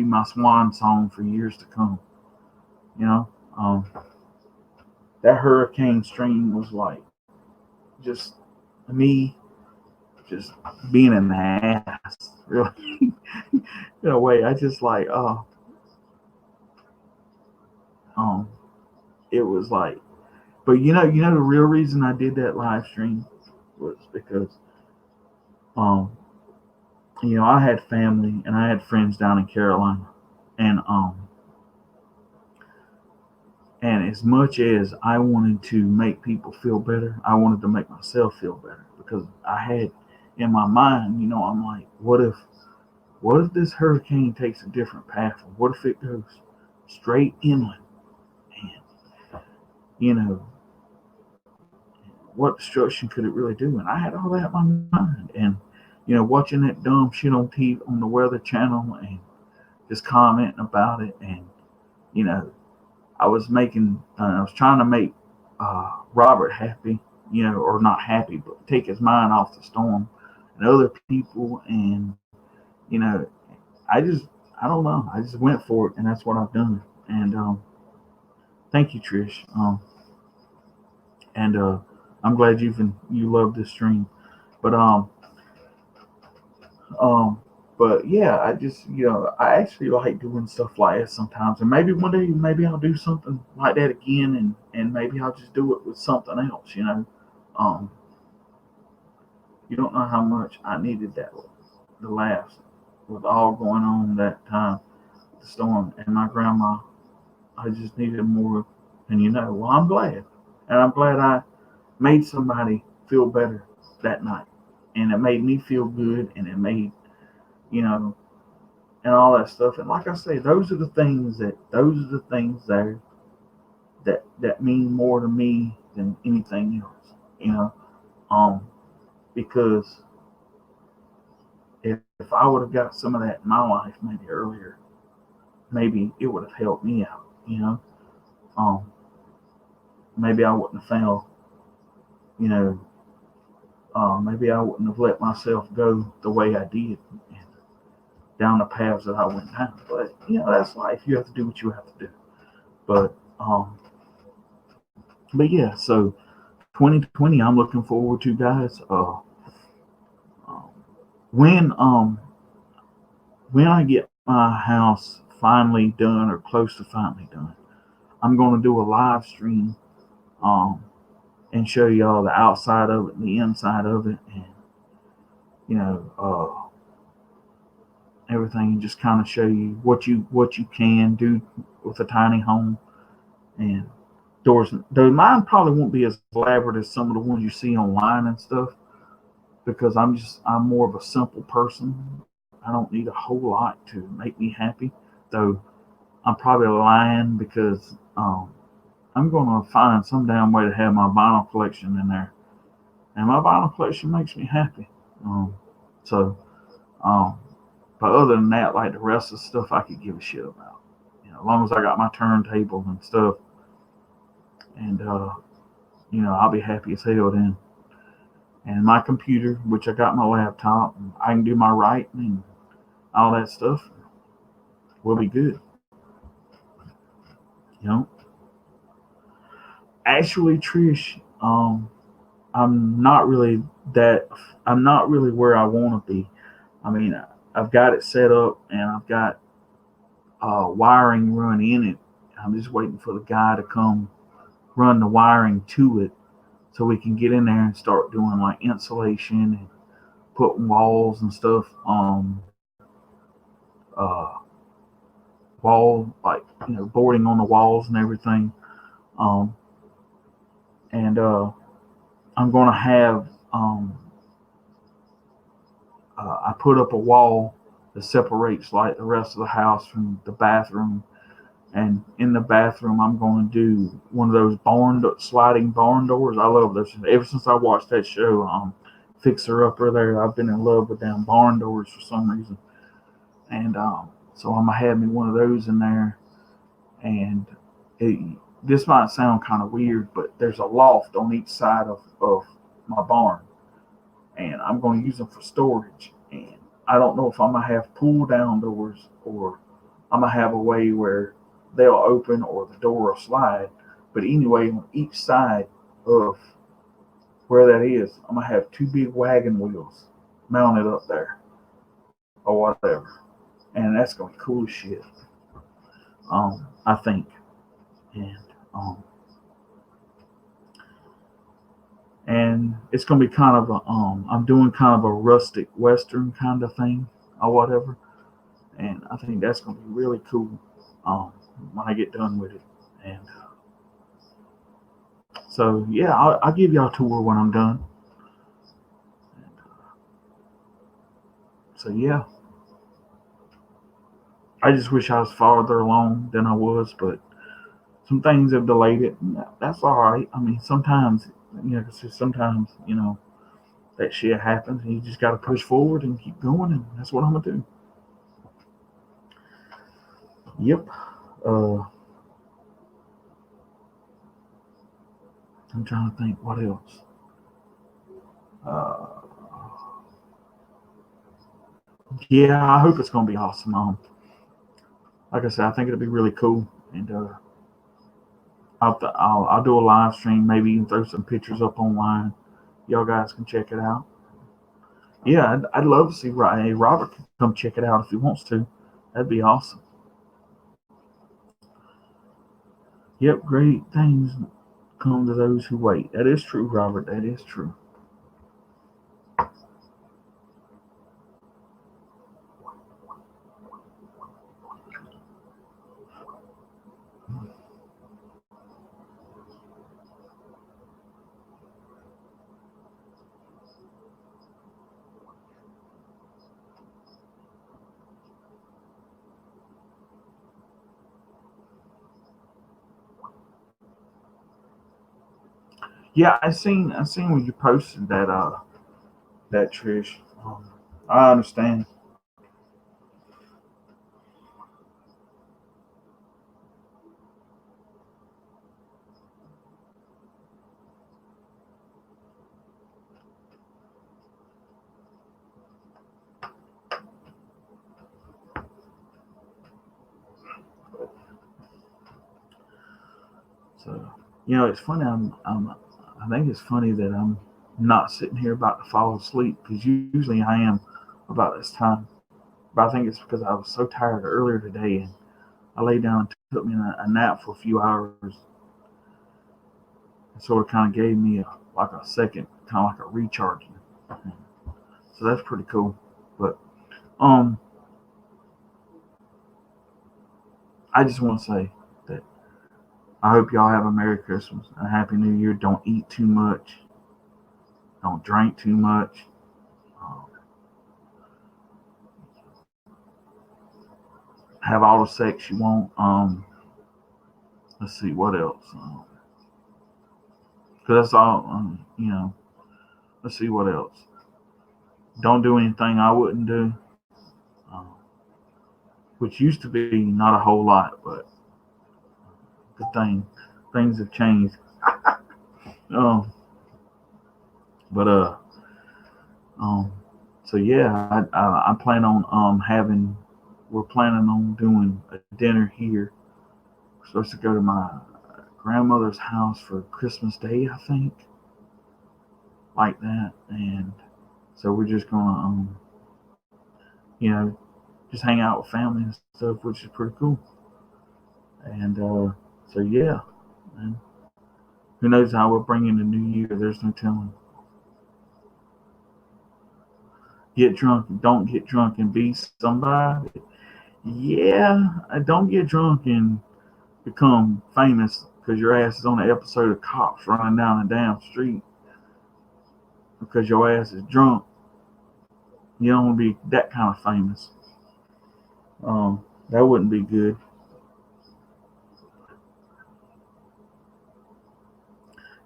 my swan song for years to come. You know, um, that hurricane stream was like just me just being an ass, really. In a way, I just like, um, it was like, but the real reason I did that live stream was because, um, I had family and I had friends down in Carolina, and and as much as I wanted to make people feel better, I wanted to make myself feel better because I had in my mind, I'm like, what if this hurricane takes a different path? Or what if it goes straight inland? And you know, what destruction could it really do? And I had all that in my mind, and watching that dumb shit on TV on the Weather Channel and just commenting about it, and you know, I was trying to make Robert happy, or not happy, but take his mind off the storm and other people, and you know, I just, I don't know, I just went for it, and that's what I've done. And thank you, Trish. And I'm glad you love this stream, but um, but yeah, I just, I actually like doing stuff like that sometimes, and maybe one day, maybe I'll do something like that again, and maybe I'll just do it with something else. Um, You don't know how much I needed that the laughs with all going on that time, the storm, and my grandma. I just needed more, and well, I'm glad, and I'm glad I made somebody feel better that night, and it made me feel good, and it made you know, and all that stuff. And like I say, those are the things that mean more to me than anything else. Um, because if I would have got some of that in my life maybe earlier, maybe it would have helped me out. Um, maybe I wouldn't have found, you know, maybe I wouldn't have let myself go the way I did down the paths that I went down. But that's life. You have to do what you have to do. But yeah. So 2020, I'm looking forward to, guys. Um, when when I get my house finally done or close to finally done, I'm going to do a live stream um, and show y'all the outside of it and the inside of it, and you know everything, and just kind of show you what you can do with a tiny home. And doors, though mine probably won't be as elaborate as some of the ones you see online and stuff, because I'm more of a simple person. I don't need a whole lot to make me happy, though I'm probably lying, because I'm gonna find some damn way to have my vinyl collection in there, and my vinyl collection makes me happy. Um, so, um, but other than that, like the rest of the stuff, I could give a shit about. As long as I got my turntable and stuff, and I'll be happy as hell then. And my computer, which I got my laptop, and I can do my writing and all that stuff. We'll be good. You know. Actually, Trish, I'm not really that. I'm not really where I want to be. I mean, I've got it set up and I've got wiring run in it. I'm just waiting for the guy to come run the wiring to it so we can get in there and start doing like insulation and putting walls and stuff, uh, like boarding on the walls and everything. Um, and I'm gonna have I put up a wall that separates like the rest of the house from the bathroom. And in the bathroom, I'm going to do one of those sliding barn doors. I love those. Ever since I watched that show, Fixer Upper there, I've been in love with damn barn doors for some reason. And so I'm going to have me one of those in there. And this might sound kind of weird, but there's a loft on each side of my barn. And I'm going to use them for storage. And I don't know if I'm going to have pull down doors, or I'm going to have a way where they'll open or the door will slide. But anyway, on each side of where that is, I'm going to have two big wagon wheels mounted up there or whatever. And that's going to be cool as shit. I think. And it's gonna be kind of I'm doing kind of a rustic western kind of thing or whatever, and I think that's gonna be really cool um when I get done with it. And so yeah, I'll give y'all a tour when I'm done. And, so yeah, I just wish I was farther along than I was, but some things have delayed it. And that's all right. I mean, sometimes sometimes that shit happens, and you just got to push forward and keep going, and that's what I'm gonna do. Yep. Uh, I'm trying to think what else. Uh, yeah, I hope it's gonna be awesome. Like I said, I think it'll be really cool, and I'll do a live stream, maybe even throw some pictures up online. Y'all guys can check it out. Yeah, I'd love to see Robert can come check it out if he wants to. That'd be awesome. Yep, great things come to those who wait. That is true, Robert. That is true. Yeah, I seen when you posted that Trish. Um, I understand. So it's funny. I think it's funny that I'm not sitting here about to fall asleep because usually I am about this time. But I think it's because I was so tired earlier today and I laid down and took me a nap for a few hours. It sort of kind of gave me like a second, kind of like a recharging. So that's pretty cool. But um, I just want to say that I hope y'all have a Merry Christmas and a Happy New Year. Don't eat too much. Don't drink too much. Um, have all the sex you want. Let's see what else. Cause that's all. Let's see what else. Don't do anything I wouldn't do. Um, which used to be not a whole lot, but good thing things have changed. Um, but um, so yeah, I plan on having. We're planning on doing a dinner here. We're supposed to go to my grandmother's house for Christmas Day, I think, like that, and so we're just gonna you know just hang out with family and stuff, which is pretty cool. And so yeah, and who knows how we'll bring in the new year? There's no telling. Get drunk, don't get drunk and be somebody. Yeah, don't get drunk and become famous because your ass is on an episode of Cops running down a damn street because your ass is drunk. You don't want to be that kind of famous. That wouldn't be good.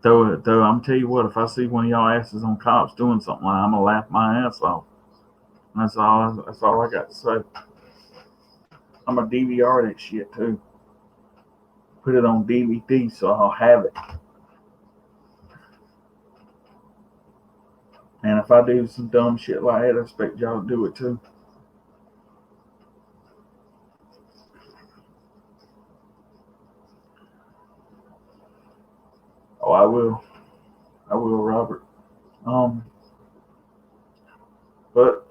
Though I'm tell you what, if I see one of y'all asses on Cops doing something, like, I'm gonna laugh my ass off. That's all. That's all I got to say. I'm gonna DVR that shit too. Put it on DVD so I'll have it. And if I do some dumb shit like that, I expect y'all to do it too. Oh, I will. I will, Robert. Um, but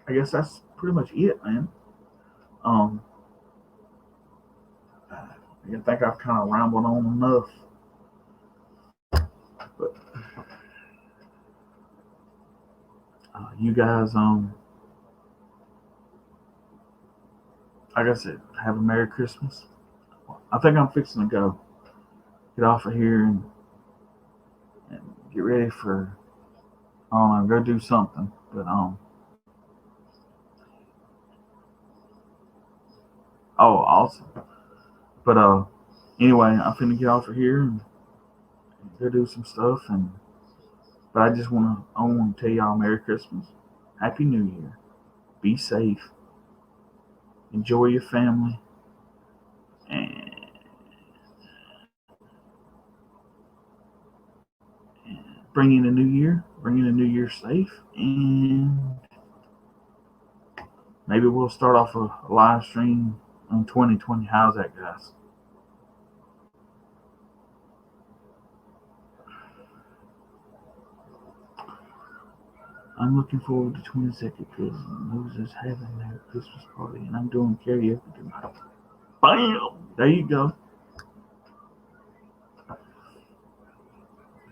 I guess that's pretty much it, man. Um, I think I've kind of rambled on enough. But you guys, like I said, have a Merry Christmas. I think I'm fixing to go get off of here and get ready for I don't know, go do something. But oh, awesome. But anyway, I'm finna get off of here and go do some stuff. And but I want to tell y'all Merry Christmas, Happy New Year. Be safe, enjoy your family, and, and bring in a new year. Bring in a new year safe, and maybe we'll start off a live stream on 2020. How's that, guys? I'm looking forward to 22nd because Moses having their Christmas party and I'm doing karaoke tonight. Bam! There you go.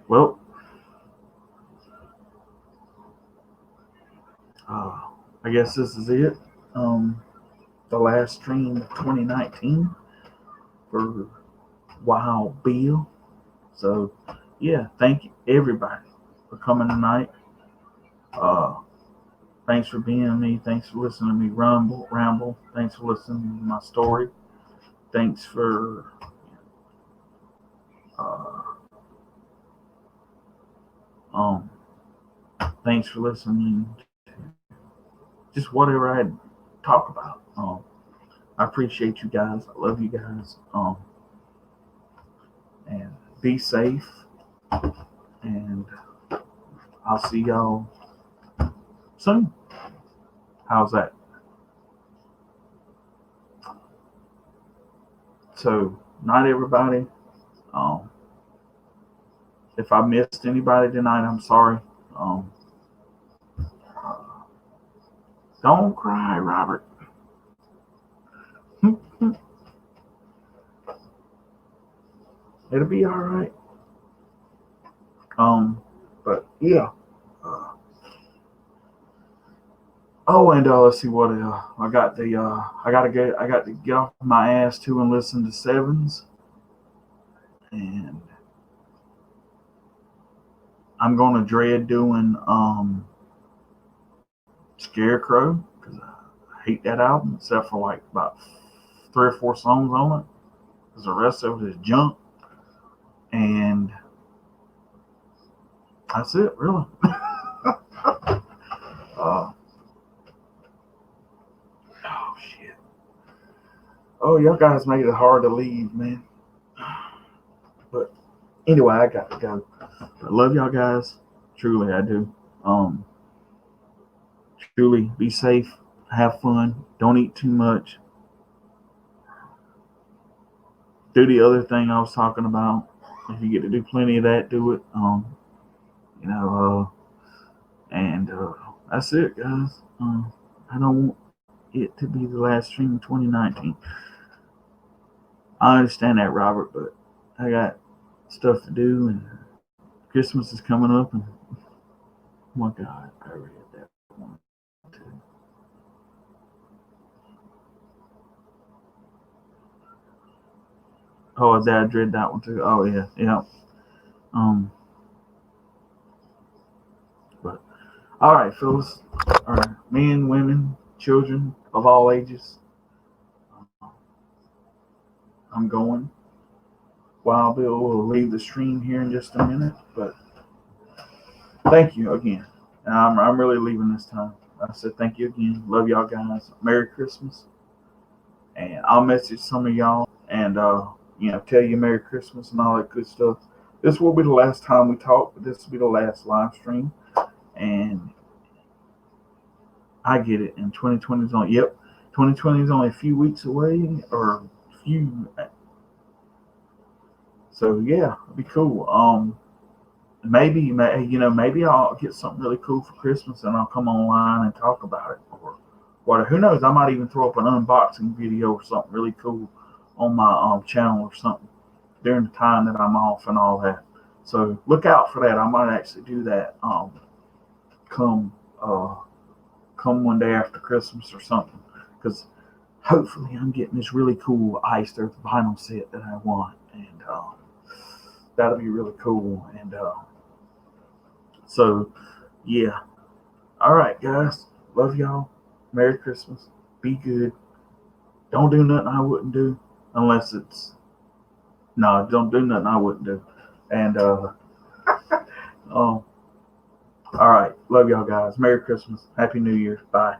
Well, uh, I guess this is it. The last stream of 2019 for Wild Bill. So, yeah, thank you everybody for coming tonight. Uh, Thanks for being with me. Thanks for listening to me ramble. Thanks for listening to my story. Thanks for Uh, um, thanks for listening to just whatever I had to talk about. I appreciate you guys. I love you guys. And be safe. And I'll see y'all soon. How's that? So, night, everybody. Um, if I missed anybody tonight, I'm sorry. Um, uh, don't cry, Robert. It'll be all right. But yeah. Uh, oh, and let's see what I got. I got to get off my ass too and listen to Sevens, and I'm gonna dread doing Scarecrow because I hate that album except for like about 3 or 4 songs on it, because the rest of it is junk, and that's it really. uh, oh shit. Oh, y'all guys made it hard to leave, man. But anyway, I got to go. I love y'all guys. Truly, I do. Um, Truly, be safe. Have fun. Don't eat too much. Do the other thing I was talking about. If you get to do plenty of that, do it. You know, and that's it, guys. I don't want it to be the last stream in 2019. I understand that, Robert, but I got stuff to do, and Christmas is coming up, and oh my God, I read that one too. Oh, Dad read that one too. Oh yeah, yeah. Um, but all right, fellas, all right, men, women, children of all ages. I'm going. Wild Bill will leave the stream here in just a minute, but thank you again. And I'm really leaving this time. I said thank you again. Love y'all guys. Merry Christmas. And I'll message some of y'all and tell you Merry Christmas and all that good stuff. This will be the last time we talk, but this will be the last live stream. And I get it. And 2020 is only 2020 is only a few weeks away, or a few. So yeah, it'll be cool. Maybe I'll get something really cool for Christmas and I'll come online and talk about it, or what. Who knows? I might even throw up an unboxing video or something really cool on my channel or something during the time that I'm off and all that. So look out for that. I might actually do that come uh, come one day after Christmas or something, because hopefully I'm getting this really cool Iced Earth vinyl set that I want, and that'll be really cool. And so, yeah. All right, guys. Love y'all. Merry Christmas. Be good. Don't do nothing I wouldn't do unless it's no. Don't do nothing I wouldn't do. And all right. Love y'all guys. Merry Christmas. Happy New Year. Bye.